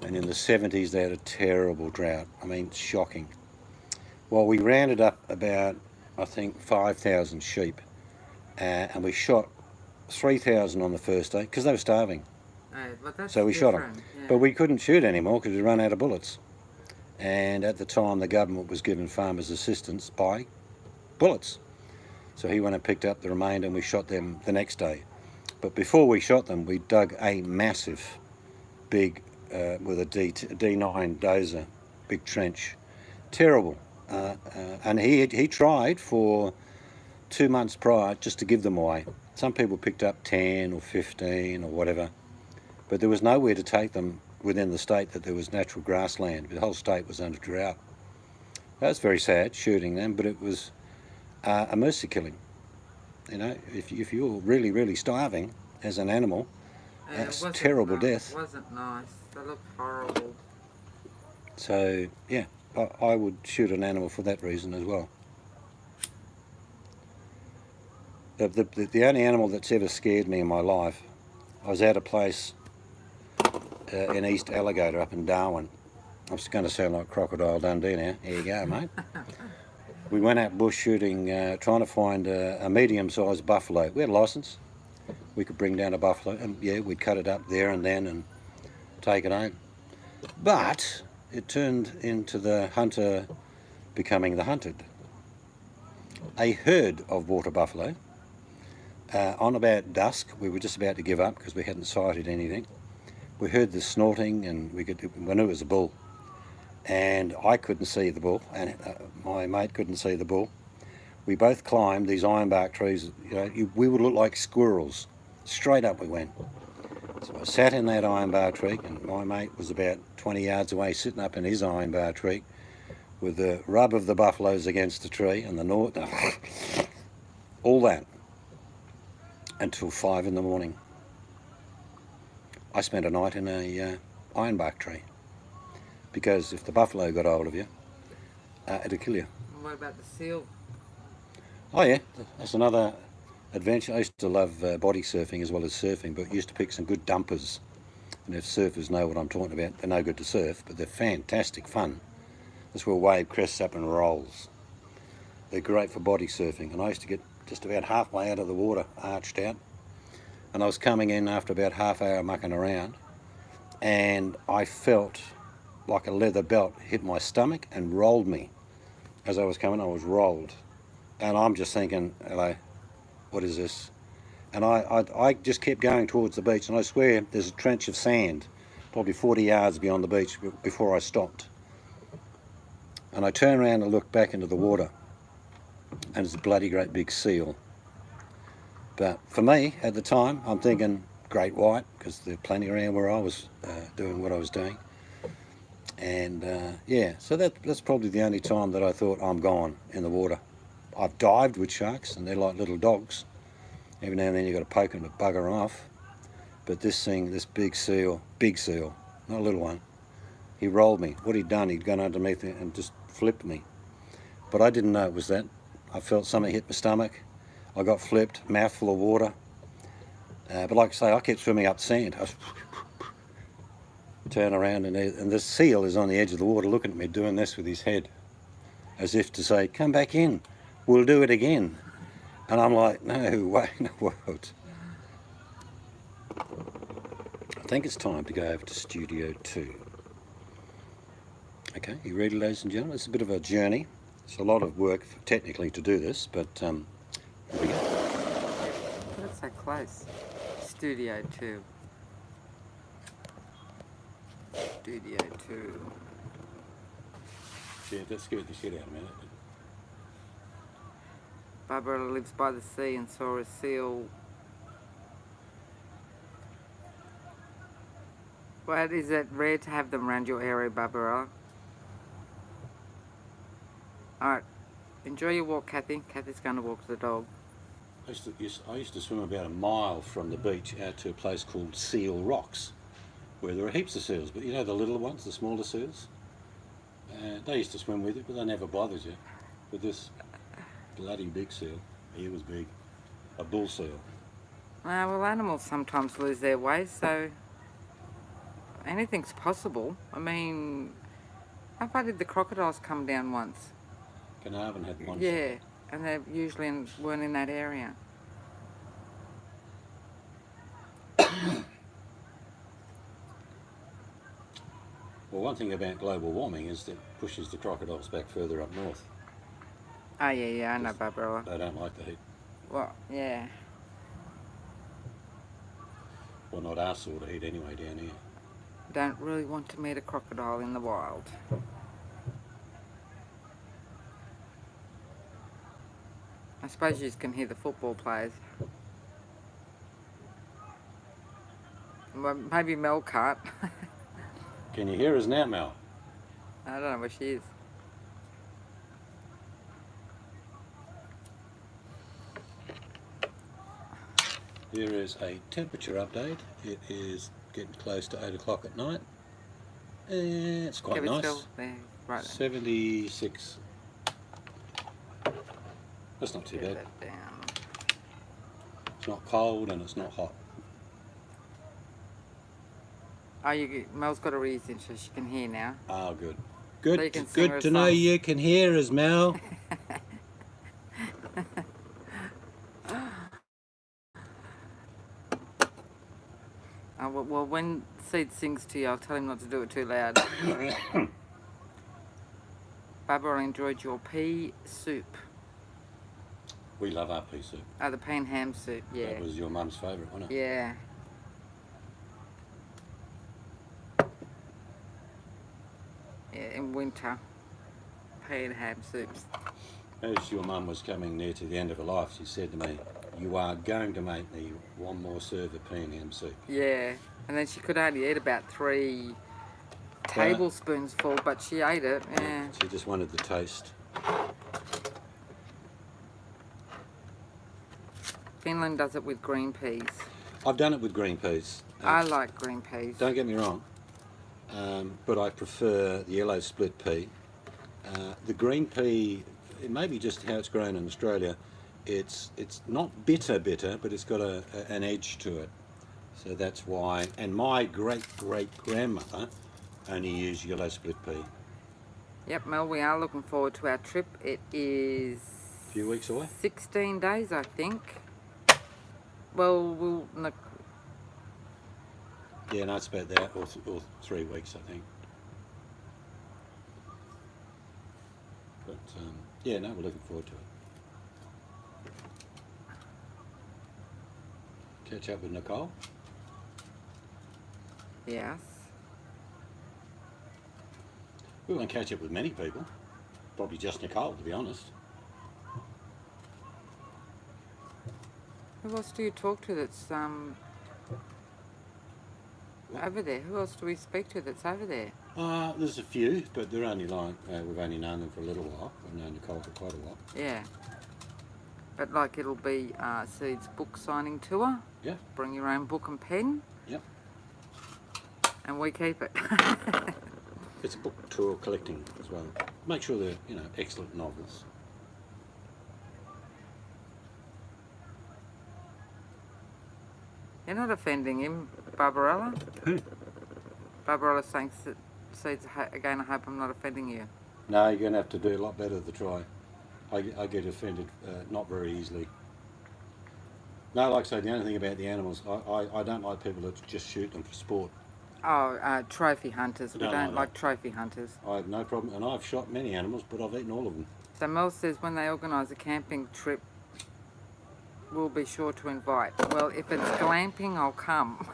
And in the 70s, they had a terrible drought. I mean, shocking. Well, we rounded up about, I think, 5,000 sheep. And we shot 3,000 on the first day because they were starving. But that's So we shot them. different. Yeah. But we couldn't shoot anymore because we'd run out of bullets. And at the time, the government was giving farmers assistance by bullets. So he went and picked up the remainder and we shot them the next day. But before we shot them, we dug a massive, big, with a D9 dozer, big trench. Terrible. And he tried for 2 months prior just to give them away. Some people picked up 10 or 15 or whatever, but there was nowhere to take them within the state that there was natural grassland. The whole state was under drought. That was very sad, shooting them, but it was a mercy killing. You know, if you're really, really starving as an animal, that's a terrible death. It wasn't nice. They looked horrible. So, yeah, I would shoot an animal for that reason as well. The only animal that's ever scared me in my life, I was at a place in East Alligator up in Darwin. I'm just going to sound like Crocodile Dundee now. Here you go, mate. We went out bush shooting, trying to find a medium-sized buffalo. We had a licence. We could bring down a buffalo, and yeah, we'd cut it up there and then and take it home. But it turned into the hunter becoming the hunted. A herd of water buffalo. On about dusk, we were just about to give up because we hadn't sighted anything. We heard the snorting and we knew it was a bull. And I couldn't see the bull, and my mate couldn't see the bull. We both climbed these ironbark trees. You know, we would look like squirrels. Straight up we went. So I sat in that ironbark tree, and my mate was about 20 yards away, sitting up in his ironbark tree, with the rub of the buffaloes against the tree and the north, all that, until 5 in the morning. I spent a night in a ironbark tree, because if the buffalo got hold of you, it'd kill you. What about the seal? Oh yeah, that's another adventure. I used to love body surfing as well as surfing, but used to pick some good dumpers. And if surfers know what I'm talking about, they're no good to surf, but they're fantastic fun. That's where a wave crests up and rolls. They're great for body surfing, and I used to get just about halfway out of the water, arched out, and I was coming in after about half hour mucking around, and I felt like a leather belt hit my stomach and rolled me. As I was coming, I was rolled, and I'm just thinking, hello, what is this? And I just kept going towards the beach, and I swear there's a trench of sand probably 40 yards beyond the beach before I stopped. And I turned around and looked back into the water, and it's a bloody great big seal. But for me, at the time, I'm thinking great white, because there's plenty around where I was doing what I was doing. And yeah, so that's probably the only time that I thought I'm gone in the water. I've dived with sharks, and they're like little dogs. Every now and then you've got to poke them to bugger them off. But this thing, this big seal, not a little one, he rolled me. What he'd done, he'd gone underneath it and just flipped me. But I didn't know it was that. I felt something hit my stomach. I got flipped, mouthful of water. But like I say, I kept swimming up sand. I turn around and the seal is on the edge of the water looking at me, doing this with his head, as if to say, come back in, we'll do it again. And I'm like, no way in the world. I think it's time to go over to Studio 2. Okay, you ready, ladies and gentlemen? It's a bit of a journey. It's a lot of work technically to do this, but here we go. That's so close. Studio 2. Studio 2. Yeah, that scared the shit out of me. Barbara lives by the sea and saw a seal But is it rare to have them around your area, Barbarella? Alright, enjoy your walk, Kathy. Kathy's going to walk the dog. I used to swim about a mile from the beach out to a place called Seal Rocks, where there are heaps of seals, but you know the little ones, the smaller seals? They used to swim with it, but they never bothered you. With this bloody big seal, he was big, a bull seal. Well, animals sometimes lose their way, so anything's possible. I mean, how far did the crocodiles come down once? Carnarvon had one. Yeah, and they usually weren't in that area. Well, one thing about global warming is that it pushes the crocodiles back further up north. Oh, yeah, I know, Barbarella. They don't like the heat. Well, yeah. Well, not our sort of heat anyway down here. Don't really want to meet a crocodile in the wild. I suppose you can hear the football players. Well, maybe Mel can't. Can you hear us now, Mel? I don't know where she is. Here is a temperature update. It is getting close to 8 o'clock at night. It's quite nice. There, right. 76. That's not too Get bad. that down. It's not cold and it's not hot. Oh, Mel's got her ears in so she can hear now. Oh, good. So you Good, can sing her good a to know song. you can hear us, Mel. Well, when Seed sings to you, I'll tell him not to do it too loud. Barbara enjoyed your pea soup. We love our pea soup. Oh, the pea and ham soup, yeah. That was your mum's favourite, wasn't it? Yeah. Yeah, in winter, pea and ham soups. As your mum was coming near to the end of her life, she said to me, "You are going to make me one more serve of pea and ham soup." Yeah, and then she could only eat about 3 tablespoons full, but she ate it, yeah. She just wanted the taste. Finland does it with green peas. I've done it with green peas. I like green peas. Don't get me wrong, but I prefer the yellow split pea. The green pea, it may be just how it's grown in Australia. It's not bitter, but it's got an edge to it. So that's why. And my great grandmother only used yellow split pea. Yep, Mel, we are looking forward to our trip. It is A few weeks away. 16 days, I think. Well, Yeah, no, it's about that, or 3 weeks, I think. But yeah, no, we're looking forward to it. Catch up with Nicole. yes. We won't catch up with many people. Probably just Nicole, to be honest. Who else do you talk to that's over there? Who else do we speak to that's over there? There's a few, but they're only like, we've only known them for a little while. We've known Nicole for quite a while. Yeah. But like it'll be Seed's book signing tour. Yeah. Bring your own book and pen. Yep. And we keep it. It's a book tour collecting as well. Make sure they're, excellent novels. You're not offending him, Barbarella. Who? Barbarella's saying, Seeds, again, I hope I'm not offending you. No, you're going to have to do a lot better to try. I get offended not very easily. No, like I say, the only thing about the animals, I don't like people that just shoot them for sport. Oh, trophy hunters. We Don't don't like like that. trophy hunters. I have no problem, and I've shot many animals, but I've eaten all of them. So Mel says when they organise a camping trip, we'll be sure to invite. Well, if it's glamping, I'll come.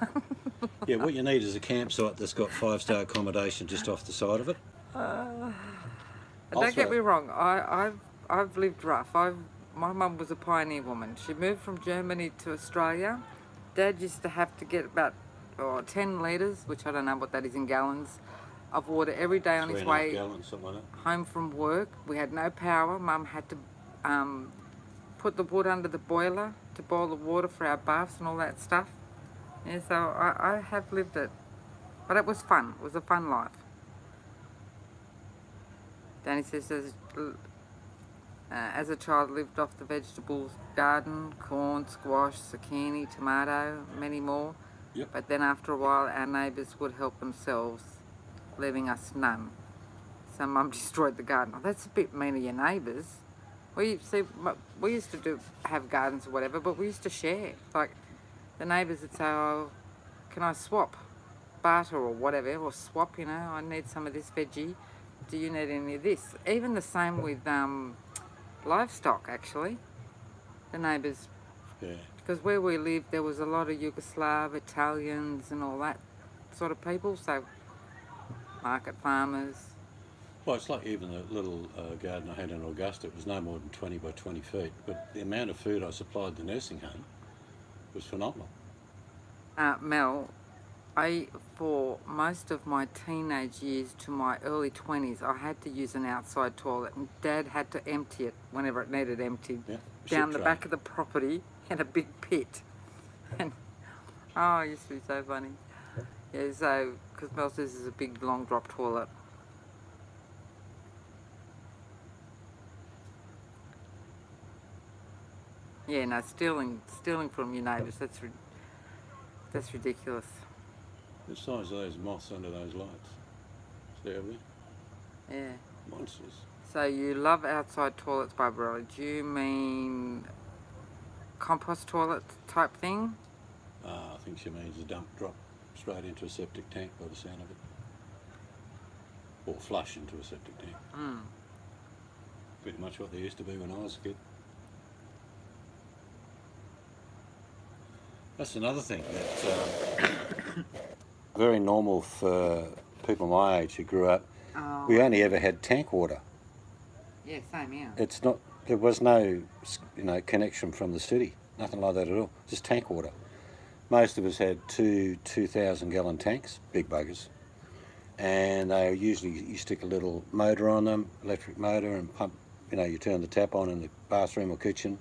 Yeah, what you need is a campsite that's got 5-star accommodation just off the side of it. Don't get me wrong. I've lived rough. My mum was a pioneer woman. She moved from Germany to Australia. Dad used to have to get about or 10 litres, which I don't know what that is in gallons, of water every day on his 3.5 way gallons, something like that. home from work. We had no power. Mum had to put the wood under the boiler to boil the water for our baths and all that stuff. Yeah, so I have lived it. But it was fun. It was a fun life. Danny says, as a child, lived off the vegetables garden, corn, squash, zucchini, tomato, many more. Yep. But then after a while, our neighbours would help themselves, leaving us none. So Mum destroyed the garden. Oh, that's a bit mean of your neighbours. We used to have gardens or whatever, but we used to share. Like the neighbours would say, "Oh, can I swap, barter or whatever, or swap? You know, I need some of this veggie. Do you need any of this?" Even the same with livestock, actually. The neighbours, Yeah. because where we lived, there was a lot of Yugoslav, Italians, and all that sort of people. So market farmers. Well, it's like even the little garden I had in Augusta, it was no more than 20 by 20 feet, but the amount of food I supplied the nursing home was phenomenal. Mel, for most of my teenage years to my early 20s, I had to use an outside toilet, and Dad had to empty it whenever it needed emptied, Yeah. down the Shit back train. of the property in a big pit. And oh, it used to be so funny. Yeah, so because Mel says there's a big long drop toilet. Yeah, no, stealing from your neighbours, that's ridiculous. The size of those moths under those lights. See how they? Yeah. Monsters. So you love outside toilets, Barbara. Do you mean compost toilet type thing? I think she means a drop straight into a septic tank by the sound of it. Or flush into a septic tank. Mm. Pretty much what they used to be when I was a kid. That's another thing that's very normal for people my age who grew up. Oh. We only ever had tank water. Yeah, same here. It's not. There was no, connection from the city. Nothing like that at all. Just tank water. Most of us had 2,000 gallon tanks, big buggers, and they usually you stick a little motor on them, electric motor, and pump. You turn the tap on in the bathroom or kitchen.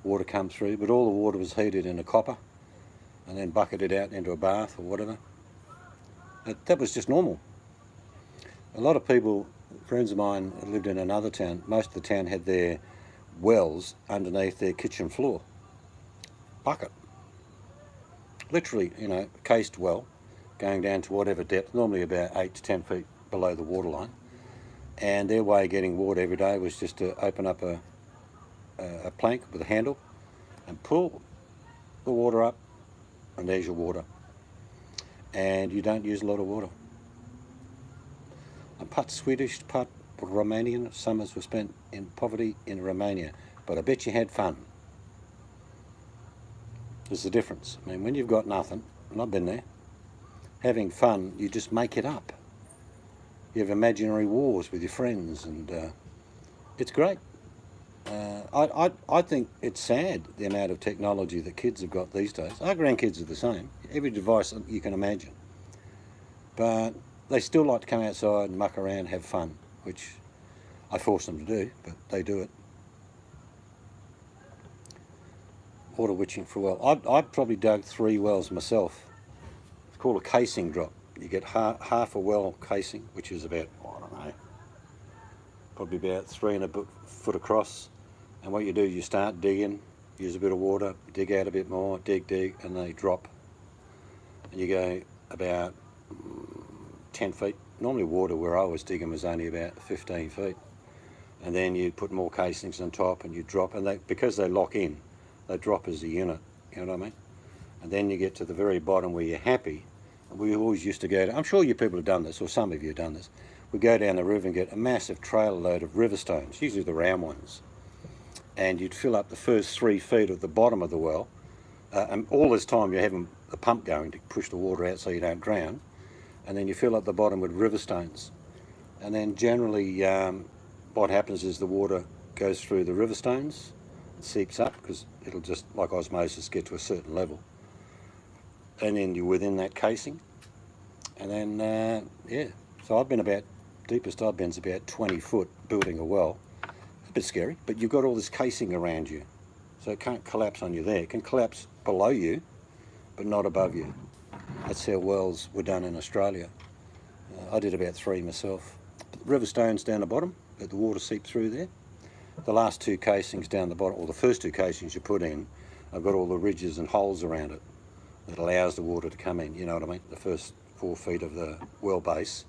Water comes through, but all the water was heated in a copper, and then bucketed out into a bath or whatever. That was just normal. A lot of people, friends of mine, lived in another town. Most of the town had their wells underneath their kitchen floor. Bucket. Literally, cased well, going down to whatever depth, normally about 8 to 10 feet below the waterline. And their way of getting water every day was just to open up a plank with a handle and pull the water up, and there's your water. And you don't use a lot of water. I'm part Swedish, part Romanian. Summers were spent in poverty in Romania, but I bet you had fun. There's the difference. I mean, when you've got nothing, and I've been there, having fun, you just make it up. You have imaginary wars with your friends, and it's great. I think it's sad the amount of technology that kids have got these days. Our grandkids are the same. Every device you can imagine. But they still like to come outside and muck around, have fun, which I force them to do, but they do it. Water witching for a well. I've probably dug 3 wells myself. It's called a casing drop. You get half a well casing, which is about, I don't know, probably about 3.5 foot across. And what you do, you start digging, use a bit of water, dig out a bit more, dig, and they drop. And you go about 10 feet. Normally water where I was digging was only about 15 feet. And then you put more casings on top and you drop, and because they lock in, they drop as a unit, you know what I mean? And then you get to the very bottom where you're happy. And we always used to go to, I'm sure you people have done this, or some of you have done this, we go down the river and get a massive trailer load of river stones, usually the round ones. And you'd fill up the first 3 feet of the bottom of the well, and all this time you're having the pump going to push the water out so you don't drown, and then you fill up the bottom with river stones. And then generally what happens is the water goes through the river stones, seeps up, because it'll just, like osmosis, get to a certain level. and then you're within that casing, and then yeah. So I've been about, deepest I've been's about 20 foot building a well. A bit scary, but you've got all this casing around you, so it can't collapse on you there. It can collapse below you, but not above you. That's how wells were done in Australia. I did about 3 myself. River stones down the bottom, let the water seep through there. The last 2 casings down the bottom, or the first 2 casings you put in, I've got all the ridges and holes around it that allows the water to come in, you know what I mean? The first 4 feet of the well base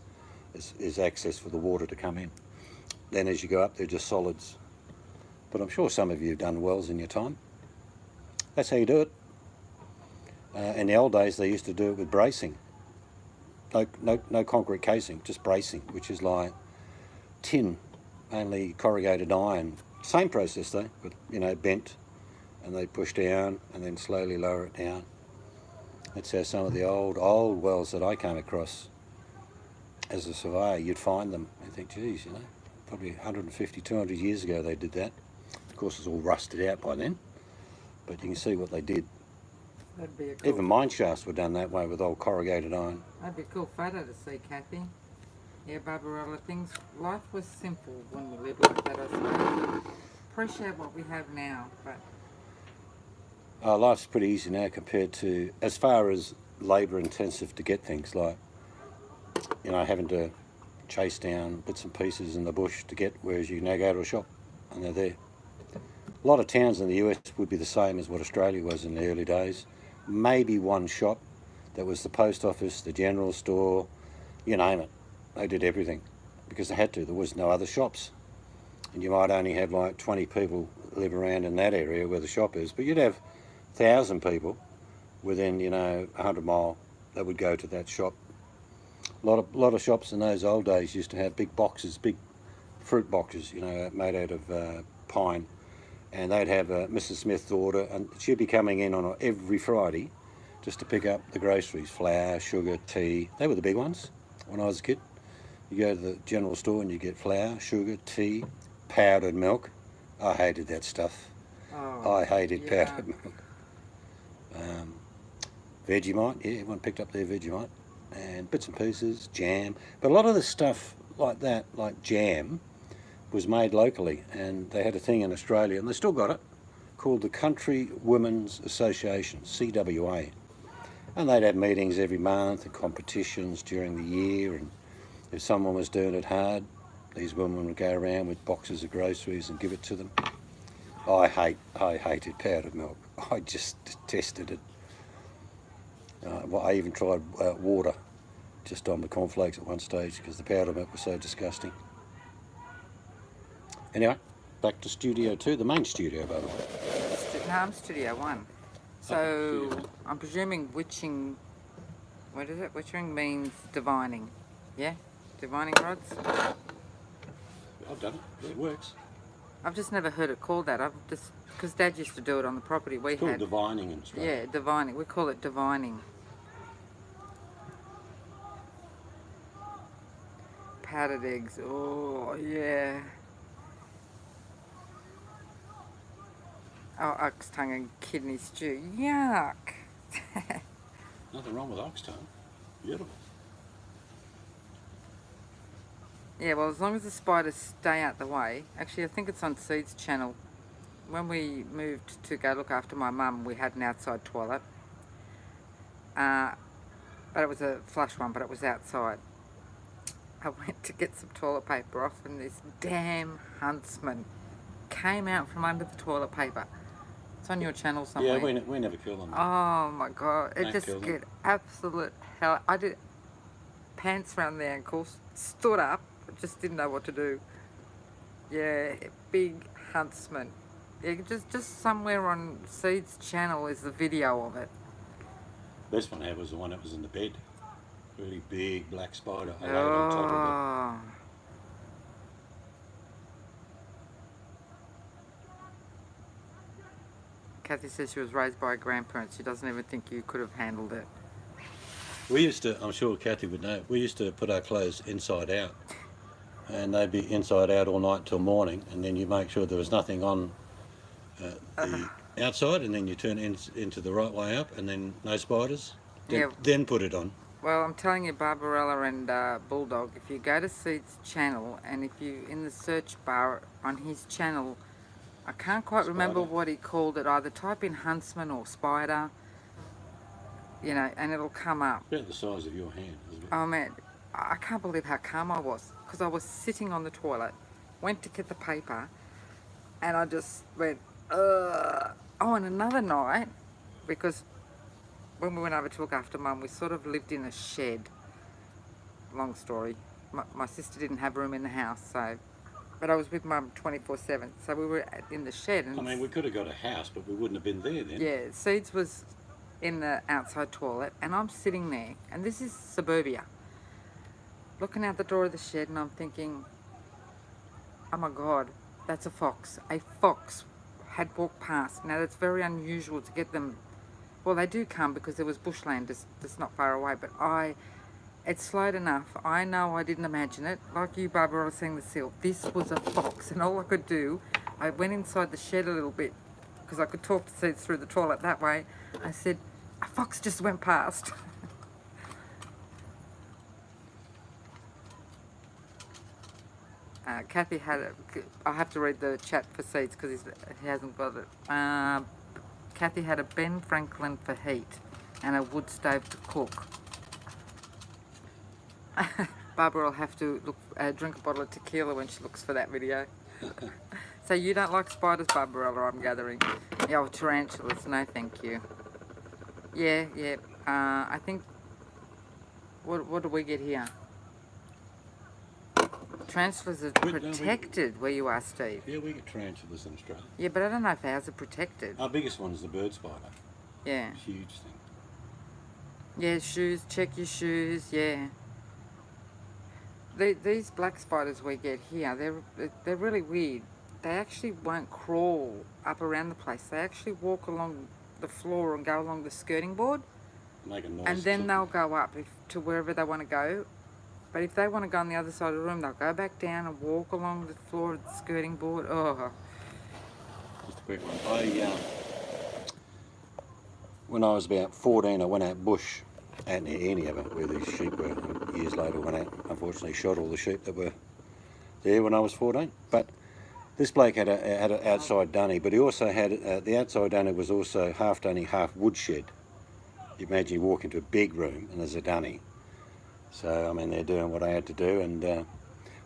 is access for the water to come in. Then as you go up, they're just solids. But I'm sure some of you have done wells in your time. That's how you do it. In the old days, they used to do it with bracing. No concrete casing, just bracing, which is like tin, only corrugated iron. Same process though, but you know, bent, and they push down and then slowly lower it down. That's how some of the old wells that I came across as a surveyor, you'd find them and think, geez, you know, probably 150, 200 years ago they did that. Of course, it's all rusted out by then, but you can see what they did. That'd be a cool, Even mine shafts were done that way with old corrugated iron. that'd be a cool photo to see, Kathy. Yeah, Barbarella, life was simple when we lived like that, I suppose. Appreciate what we have now, but Life's pretty easy now compared to, as far as labour intensive to get things, like, you know, having to chase down bits and pieces in the bush to get, whereas you now go to a shop and they're there. A lot of towns in the US would be the same as what Australia was in the early days. Maybe one shop that was the post office, the general store, you name it. They did everything because they had to. There was no other shops. And you might only have like 20 people live around in that area where the shop is, but you'd have 1,000 people within, you know, 100 mile that would go to that shop. A lot of shops in those old days used to have big boxes, big fruit boxes, you know, made out of pine, and they'd have Mrs. Smith's order, and she'd be coming in on every Friday just to pick up the groceries, flour, sugar, tea. They were the big ones when I was a kid. You go to the general store and you get flour, sugar, tea, powdered milk. I hated that stuff. oh, I hated yeah. powdered milk. Vegemite, yeah, everyone picked up their Vegemite, and bits and pieces, jam. But a lot of the stuff like that, like jam, was made locally, and they had a thing in Australia, and they still got it, called the Country Women's Association, CWA. And they'd have meetings every month and competitions during the year, and if someone was doing it hard, these women would go around with boxes of groceries and give it to them. I hated powdered milk. I just detested it. Well, I even tried water just on the cornflakes at one stage because the powdered milk was so disgusting. Anyway, back to Studio 2, the main studio, by the way. No, I'm Studio 1. So, I'm presuming witching, what is it? Witching means divining. Yeah? Divining rods? I've done it. It works. I've just never heard it called that. I've just, because Dad used to do it on the property we It's called had. divining in Australia. Yeah, divining. We call it divining. Powdered eggs. Oh, yeah. Oh, ox tongue and kidney stew. Yuck. Nothing wrong with ox tongue. Beautiful. Yeah, well, as long as the spiders stay out the way. Actually, I think it's on Seed's channel. When we moved to go look after my mum, we had an outside toilet. But it was a flush one, but it was outside. I went to get some toilet paper off, and this damn huntsman came out from under the toilet paper. It's on your channel somewhere. Yeah, we never kill them. Oh my god, it Don't just kill them. get absolute hell. I did pants around the ankles, stood up, just didn't know what to do. Yeah, big huntsman. Yeah, just somewhere on Seed's channel is the video of it. Best one I had was the one that was in the bed. Really big black spider. I laid on top of it. Oh. Kathy says she was raised by her grandparents. She doesn't even think you could have handled it. We used to, I'm sure Kathy would know, we used to put our clothes inside out. And they'd be inside out all night till morning, and then you make sure there was nothing on the outside, and then you turn into the right way up, and then no spiders. Yeah. Then put it on. Well, I'm telling you, Barbarella and Bulldog, if you go to Seed's channel and if you, in the search bar on his channel, I can't quite remember Spider. what he called it, either type in Huntsman or Spider, you know, and it'll come up. About the size of your hand, isn't it? Oh man, I can't believe how calm I was, because I was sitting on the toilet, went to get the paper, and I just went, ugh. Oh, and another night, because when we went over to look after Mum, we sort of lived in a shed. Long story. My sister didn't have room in the house, so, but I was with Mum 24/7, so we were in the shed. And I mean, we could have got a house, but we wouldn't have been there then. yeah, Seeds was in the outside toilet, and I'm sitting there, and this is suburbia, looking out the door of the shed, and I'm thinking, oh my God, that's a fox. A fox had walked past. Now, that's very unusual to get them. Well, they do come because there was bushland just not far away, but it's slowed enough. I know I didn't imagine it. Like you, Barbara, was saying the seal. This was a fox, and all I could do, I went inside the shed a little bit because I could talk to Seeds through the toilet that way. I said, a fox just went past. Kathy had it. I'll have to read the chat for Seeds because he hasn't got it. Kathy had a Ben Franklin for heat and a wood stove to cook. Barbara will have to drink a bottle of tequila when she looks for that video. So you don't like spiders, Barbarella, I'm gathering. Yeah, oh, tarantulas, no thank you. Yeah. I think, what do we get here? Tarantulas are protected where you are, Steve. Yeah, we get tarantulas in Australia. Yeah, but I don't know if ours are protected. Our biggest one's the bird spider. Yeah. Huge thing. Yeah, shoes, check your shoes, yeah. These black spiders we get here, they're really weird. They actually won't crawl up around the place. They actually walk along the floor and go along the skirting board. Make a noise. And then they'll go up to wherever they want to go. But if they want to go on the other side of the room, they'll go back down and walk along the floor of the skirting board. Oh. Just a quick one. When I was about 14, I went out bush at any of it where these sheep were. And years later, went out. Unfortunately, shot all the sheep that were there when I was 14. But this bloke had an outside dunny, but he also had the outside dunny was also half dunny, half woodshed. You imagine you walk into a big room and there's a dunny. So, I mean, they're doing what I had to do, and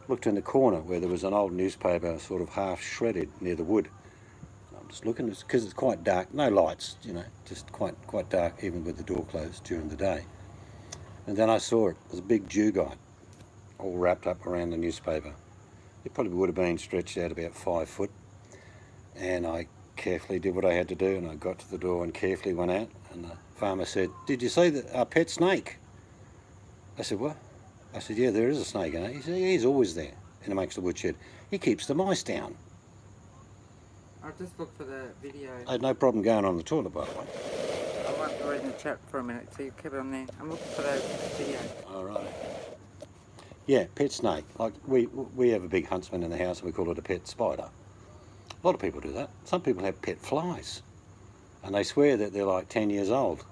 looked in the corner where there was an old newspaper sort of half shredded near the wood. I'm just looking, because it's quite dark, no lights, you know, just quite dark even with the door closed during the day. And then I saw it was a big dugite all wrapped up around the newspaper. It probably would have been stretched out about 5 foot, and I carefully did what I had to do, and I got to the door and carefully went out, and the farmer said, "Did you see our pet snake?" I said, "What?" I said, "Yeah, there is a snake in it." He said, "Yeah, he's always there in amongst the woodshed. He keeps the mice down." I'll just look for the video. I had no problem going on the toilet, by the way. I won't read in the chat for a minute, so you keep it on there. I'm looking for the video. All right. Yeah, pet snake. Like we have a big huntsman in the house, and we call it a pet spider. A lot of people do that. Some people have pet flies, and they swear that they're like 10 years old.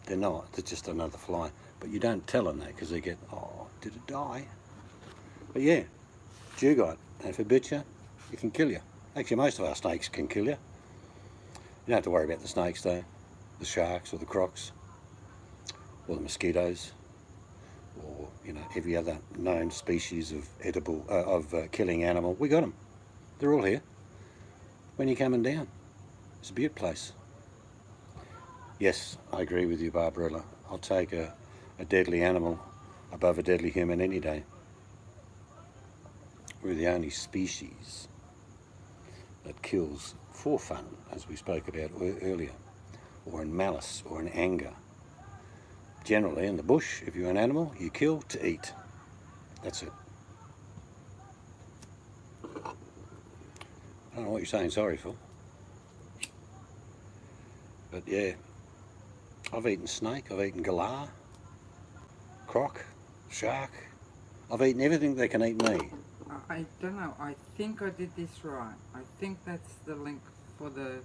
They're not. They're just another fly. But you don't tell them that because they get, oh, did it die? But yeah, dugite. And if it bits you, it can kill you. Actually, most of our snakes can kill you. You don't have to worry about the snakes though, the sharks or the crocs, or the mosquitoes, or every other known species of edible killing animal. We got them. They're all here. When you're coming down, it's a beaut place. Yes, I agree with you, Barbarella. I'll take a deadly animal above a deadly human any day. We're the only species that kills for fun, as we spoke about earlier, or in malice, or in anger. Generally, in the bush, if you're an animal, you kill to eat. That's it. I don't know what you're saying sorry for. But yeah, I've eaten snake, I've eaten galah, croc, shark. I've eaten everything that can eat me. I don't know. I think I did this right. I think that's the link for the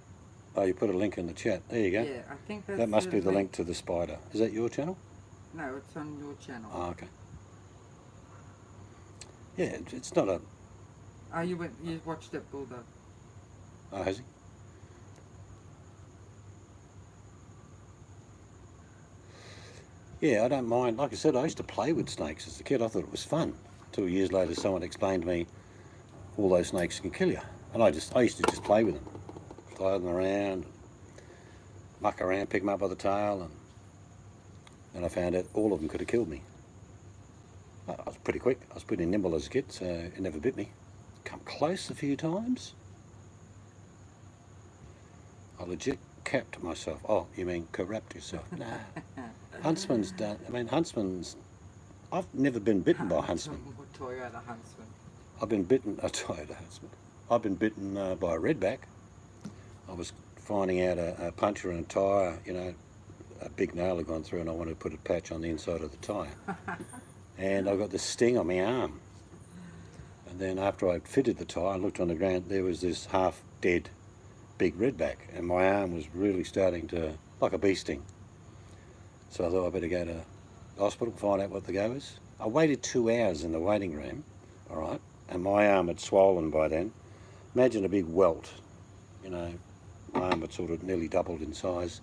Oh, you put a link in the chat. There you go. Yeah, I think that's That must be the link to the spider. Is that your channel? No, it's on your channel. Oh, okay. Yeah, it's not a... Oh, you watched it, Bulldog. Oh, has he? Yeah, I don't mind. Like I said, I used to play with snakes as a kid. I thought it was fun. 2 years later, someone explained to me, all those snakes can kill you. And I used to just play with them. Fly them around, muck around, pick them up by the tail, and I found out all of them could have killed me. I was pretty quick. I was pretty nimble as a kid, so it never bit me. Come close a few times. I legit capped myself. Oh, you mean corrupt yourself? Nah. Huntsman's done. I mean, Huntsman's... I've never been bitten by a Huntsman. Toyota Huntsman. I've been bitten... A Toyota Huntsman. I've been bitten by a redback. I was finding out a puncture in a tyre, you know, a big nail had gone through and I wanted to put a patch on the inside of the tyre. And I got this sting on my arm. And then after I'd fitted the tyre and looked on the ground, there was this half-dead big redback. And my arm was really starting to... like a bee sting. So I thought I better go to the hospital, find out what the go is. I waited 2 hours in the waiting room, all right, and my arm had swollen by then. Imagine a big welt, you know, my arm had sort of nearly doubled in size.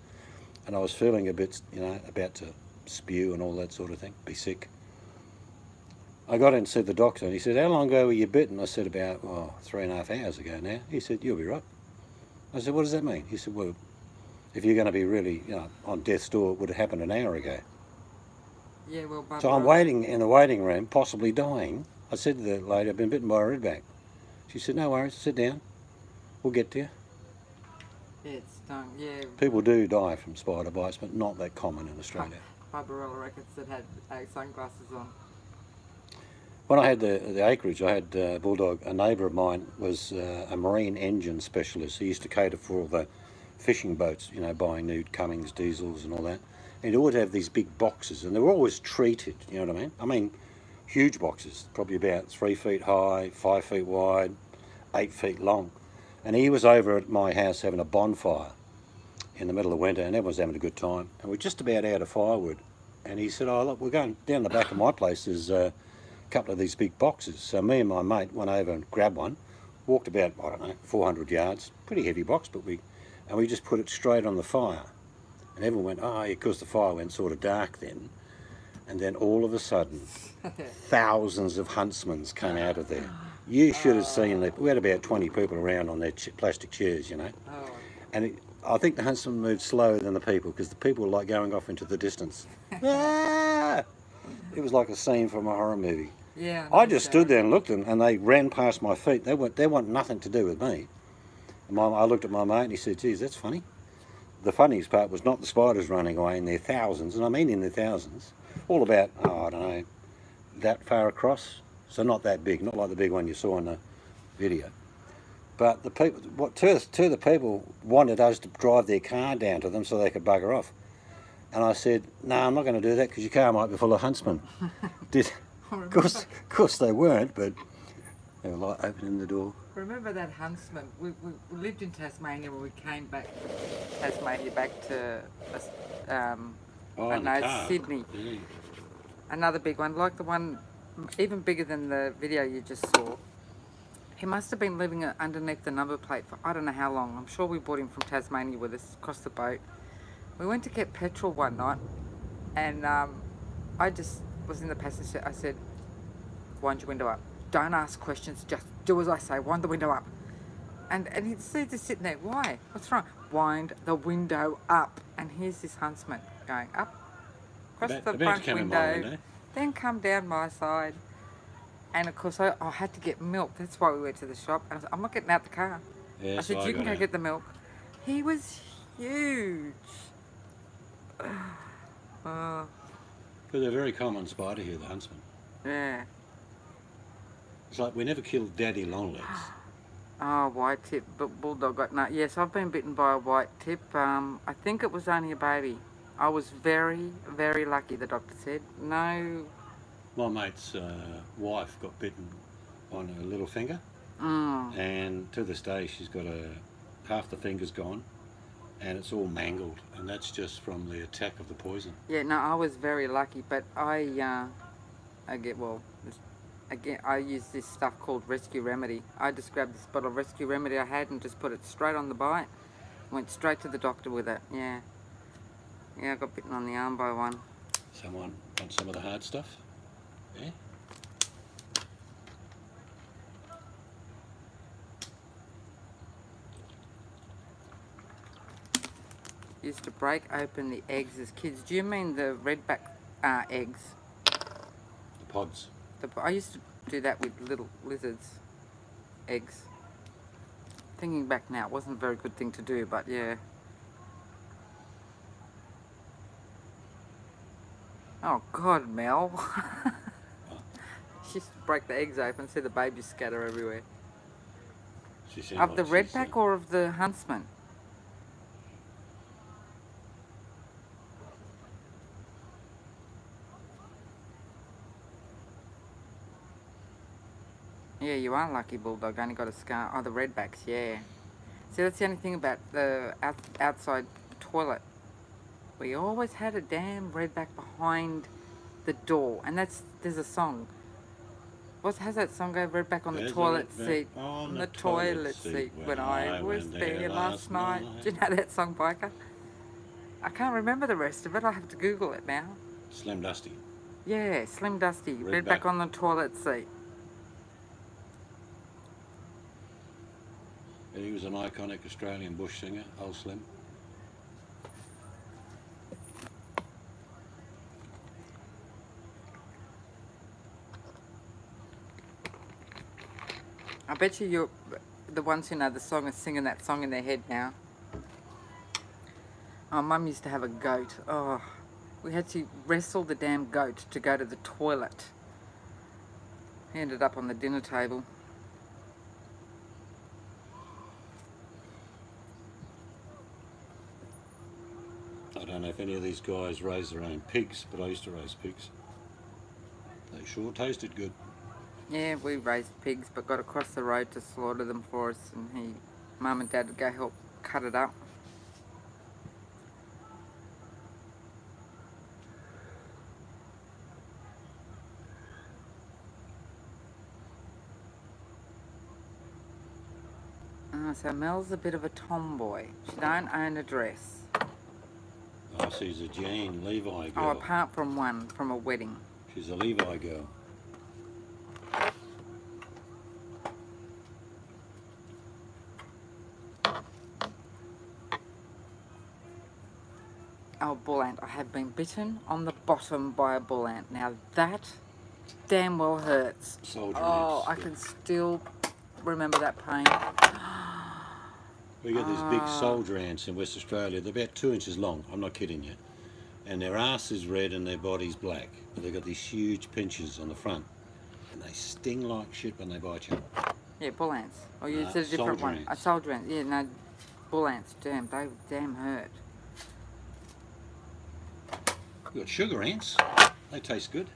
And I was feeling a bit, you know, about to spew and all that sort of thing, be sick. I got in and said to the doctor, and he said, how long ago were you bitten? I said, about 3.5 hours ago now. He said, you'll be right. I said, what does that mean? He said, well, if you're going to be really, you know, on death's door, it would have happened an hour ago. Yeah, well, Barbara... So I'm waiting in the waiting room, possibly dying. I said to the lady, I've been bitten by a redback. She said, no worries, sit down. We'll get to you. Yeah, it's stung, yeah. People do die from spider bites, but not that common in Australia. Barbarella records that had sunglasses on. When I had the acreage, I had Bulldog. A neighbour of mine was a marine engine specialist. He used to cater for all the fishing boats, you know, buying new Cummins diesels and all that. And he'd always have these big boxes, and they were always treated, you know what I mean? I mean, huge boxes, probably about 3 feet high, 5 feet wide, 8 feet long. And he was over at my house having a bonfire in the middle of winter, and everyone was having a good time. And we're just about out of firewood. And he said, oh, look, we're going down the back of my place, there's a couple of these big boxes. So me and my mate went over and grabbed one, walked about, I don't know, 400 yards, pretty heavy box, but we just put it straight on the fire. And everyone went, oh, yeah, because the fire went sort of dark then. And then all of a sudden, thousands of huntsmen came out of there. You should have seen that. We had about 20 people around on their plastic chairs, you know. Oh. And I think the huntsmen moved slower than the people, because the people were like going off into the distance. Ah! It was like a scene from a horror movie. Yeah. I just stood there and looked at them, and they ran past my feet. They want nothing to do with me. And I looked at my mate and he said, geez, that's funny. The funniest part was not the spiders running away in their thousands, and I mean in their thousands, all about, I don't know, that far across. So not that big, not like the big one you saw in the video. But the people, two of the people wanted us to drive their car down to them so they could bugger off. And I said, no, I'm not going to do that because your car might be full of huntsmen. Of course they weren't, but they were like opening the door. Remember that huntsman? We lived in Tasmania when we came back from Tasmania back to Sydney. Yeah. Another big one, like the one even bigger than the video you just saw. He must have been living underneath the number plate for I don't know how long. I'm sure we brought him from Tasmania with us across the boat. We went to get petrol one night, and I just was in the passenger. I said, wind your window up. Don't ask questions, just do as I say, wind the window up. And he'd just sitting there, why? What's wrong? Wind the window up. And here's this huntsman going up, across the front window, then come down my side. And of course I had to get milk, that's why we went to the shop. And I said, I'm not getting out the car. Yeah, I said, you can go get the milk. He was huge. But they're a very common spider here, the huntsman. Yeah. It's like we never killed daddy longlegs. Oh, white tip, but bulldog got no. Yes, I've been bitten by a white tip. I think it was only a baby. I was very, very lucky, the doctor said. No. My mate's wife got bitten on her little finger, and to this day she's got half the finger's gone, and it's all mangled, and that's just from the attack of the poison. Yeah, no, I was very lucky, but I use this stuff called Rescue Remedy. I just grabbed this bottle of Rescue Remedy I had and just put it straight on the bite. Went straight to the doctor with it. Yeah. Yeah, I got bitten on the arm by one. Someone want some of the hard stuff? Yeah? Used to break open the eggs as kids. Do you mean the redback eggs? The pods. I used to do that with little lizards' eggs. Thinking back now, it wasn't a very good thing to do, but yeah. Oh God, Mel. She used to break the eggs open, see the babies scatter everywhere. She seemed Of the like she's, redback or of the huntsman? Yeah, you are lucky, Bulldog. Only got a scar. Oh, the redbacks, yeah. See, that's the only thing about the outside toilet. We always had a damn redback behind the door. And there's a song. How's that song go? Redback on the There's a toilet redback seat. on On the the toilet seat seat when when I I was went there there last last night. night. Do you know that song, Biker? I can't remember the rest of it. I have to Google it now. Slim Dusty. Yeah, Slim Dusty. Redback. Redback on the toilet seat. And he was an iconic Australian bush singer, old Slim. I bet you're the ones who know the song are singing that song in their head now. Oh, Mum used to have a goat. Oh, we had to wrestle the damn goat to go to the toilet. He ended up on the dinner table. I don't know if any of these guys raise their own pigs, but I used to raise pigs. They sure tasted good. Yeah, we raised pigs, but got across the road to slaughter them for us, and Mum and Dad would go help cut it up. So Mel's a bit of a tomboy. She don't own a dress. Oh, she's a Jean Levi girl. Oh, apart from one from a wedding. She's a Levi girl. Oh, bull ant. I have been bitten on the bottom by a bull ant. Now that damn well hurts. Soldier Oh, ants. I can still remember that pain. We got these big soldier ants in West Australia. They're about 2 inches long. I'm not kidding you. And their ass is red and their body's black. But they've got these huge pinches on the front. And they sting like shit when they bite you. Yeah, bull ants. Or you Nah, said a different soldier one. ants. A soldier ant. Yeah, no, bull ants. Damn, they damn hurt. We got sugar ants. They taste good.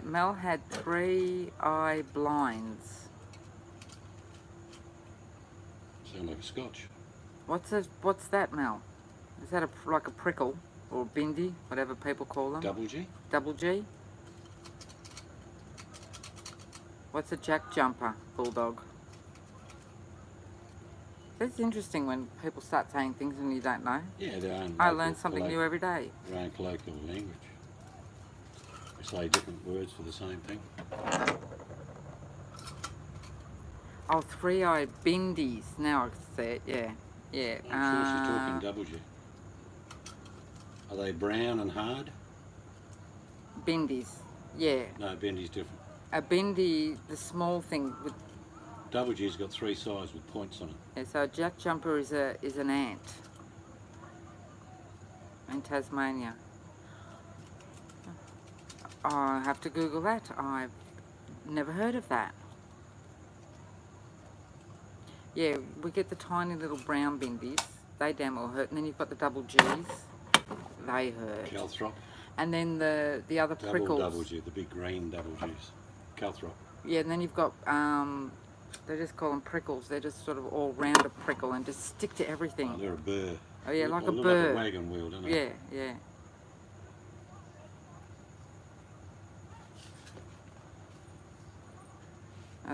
Mel had 3 eye blinds. Sound like a scotch. What's that, Mel? Is that like a prickle or a bindi, whatever people call them? Double G? Double G? What's a jack jumper, Bulldog? It's interesting when people start saying things and you don't know. Yeah, their own. I local learn something new every day. Their own colloquial language. We say different words for the same thing. Oh, 3-eyed bindies. Now I see it, yeah. Yeah. I'm sure she's talking double G. Are they brown and hard? Bindies, yeah. No, bendy's different. A bindi, the small thing with. Double G's got 3 sides with points on it. Yeah, so a jack jumper is an ant in Tasmania. Oh, I have to Google that. I've never heard of that. Yeah, we get the tiny little brown bindies. They damn well hurt. And then you've got the double G's. They hurt. Calthrop. And then the other prickles. Double G, the big green double G's. Calthrop. Yeah, and then you've got, they just call them prickles. They're just sort of all round a prickle and just stick to everything. Oh, they're a burr. Oh yeah, like a look bird. like a wagon wheel, doesn't it? Yeah, yeah.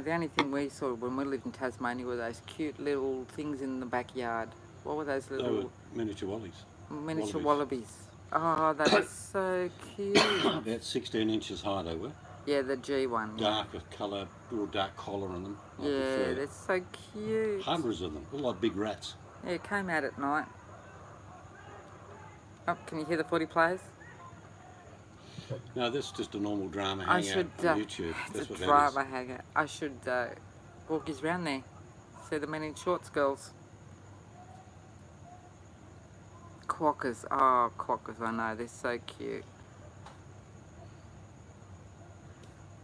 The only thing we saw when we lived in Tasmania were those cute little things in the backyard. What were those They were little miniature wallies. miniature wallabies? Oh, they were so cute. About 16 inches high they were. Yeah, the G one. Darker colour, real dark collar on them. I Yeah, prefer. they're so cute. Hundreds of them, look like big rats. Yeah, it came out at night. Oh, can you hear the footy players? No, that's just a normal drama I hangout should. on YouTube. It's That's a what that is. drama hangout. I should walk his round there. See the men in shorts, girls. Quokkas. Oh, quokkas, I know. They're so cute.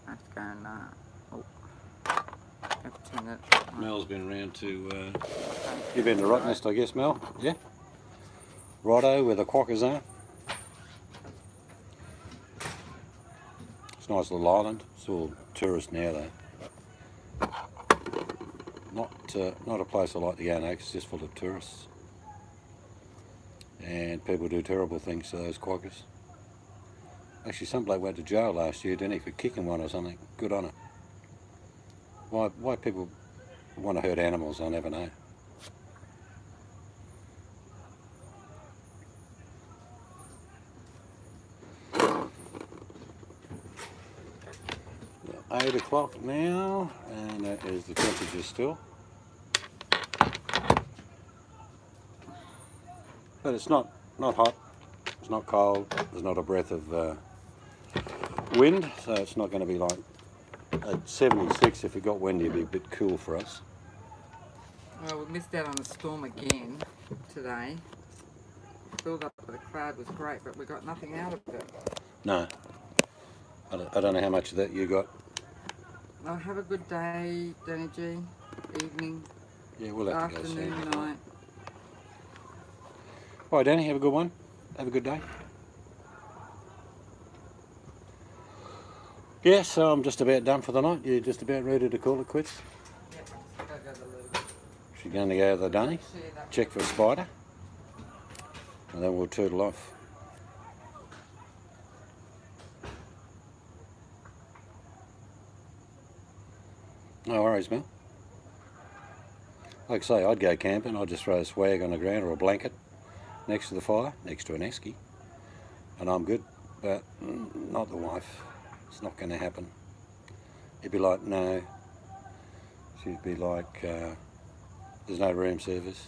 I have to go and have to turn it. Mel's been around to... You've been to Rottnest, I guess, Mel? Yeah? Righto, where the quokkas are. It's a nice little island. It's all tourist now, though. Not a place I like to go, no, 'cause it's just full of tourists. And people do terrible things to those quokkas. Actually, some bloke went to jail last year, didn't he, for kicking one or something. Good on it. Why people want to hurt animals, I never know. Yeah, 8 o'clock now, and that is the temperature still. But it's not hot, it's not cold, there's not a breath of wind, so it's not going to be like at 76. If it got windy, it'd be a bit cool for us. Well, we missed out on the storm again today. Build up of the cloud was great, but we got nothing out of it. No, I don't know how much of that you got. Well, have a good day, Danny G. Evening, Yeah, we'll have to go see. afternoon, night. All right, Danny, have a good one. Have a good day. Yeah, so I'm just about done for the night. You're just about ready to call it quits. Yeah, I'll go to the loo. She's going to go to the dunny, Share that. check for a spider, and then we'll turtle off. No worries, Mel. Like I say, I'd go camping. I'd just throw a swag on the ground or a blanket next to the fire, next to an esky, and I'm good. But not the wife. It's not going to happen. He'd be like, no. She'd be like, there's no room service.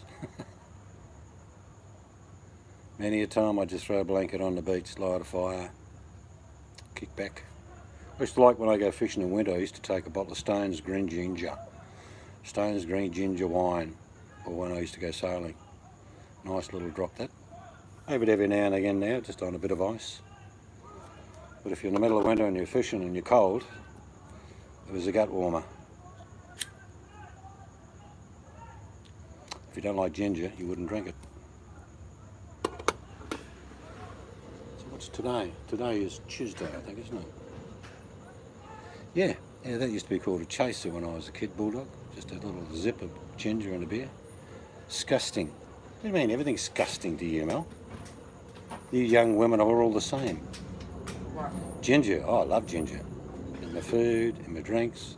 Many a time I just throw a blanket on the beach, light a fire, kick back. I used to like when I go fishing in winter, I used to take a bottle of Stone's Green Ginger. Stone's Green Ginger wine, or when I used to go sailing. Nice little drop that. Have it every now and again now, just on a bit of ice. But if you're in the middle of winter and you're fishing and you're cold, it was a gut warmer. If you don't like ginger, you wouldn't drink it. So what's today? Today is Tuesday, I think, isn't it? Yeah, that used to be called a chaser when I was a kid, bulldog. Just a little zip of ginger and a beer. Disgusting. What do you mean everything's disgusting to you, Mel? You young women are all the same. What? Ginger, oh, I love ginger. In my food, in my drinks.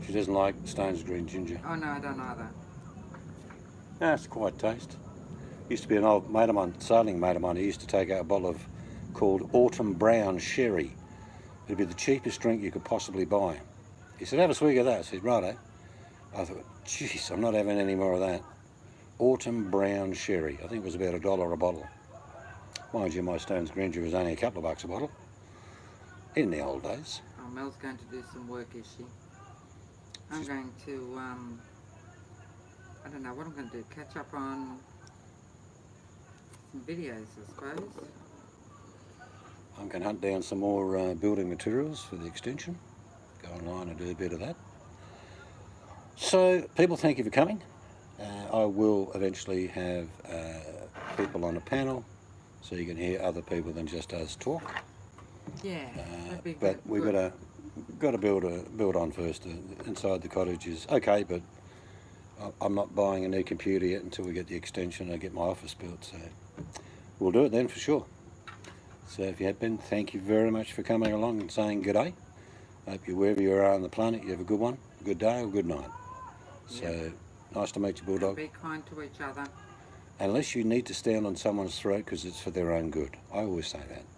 She doesn't like Stone's Green Ginger. Oh no, I don't either. That's quite taste. Used to be an old mate of mine, sailing mate of mine, he used to take out a bottle of called Autumn Brown Sherry. It'd be the cheapest drink you could possibly buy. He said, have a swig of that. I said, righto. I thought, jeez, I'm not having any more of that. Autumn Brown Sherry. I think it was about $1 a bottle. Mind you, my Stone's Green Ginger was only a couple of bucks a bottle. In the old days. Oh, Mel's going to do some work, is she? I'm going to, I don't know what I'm going to do. Catch up on some videos, I suppose. I'm going to hunt down some more building materials for the extension. Go online and do a bit of that. So, people, thank you for coming. I will eventually have people on a panel so you can hear other people than just us talk. Yeah, that'd be But good. we've got to build on first. Inside the cottage is okay, but I'm not buying a new computer yet until we get the extension and I get my office built, so we'll do it then for sure. So if you have been, thank you very much for coming along and saying good day. Hope you, wherever you are on the planet, you have a good one, a good day or good night. So nice to meet you, Bulldog. Be kind to each other. Unless you need to stand on someone's throat because it's for their own good. I always say that.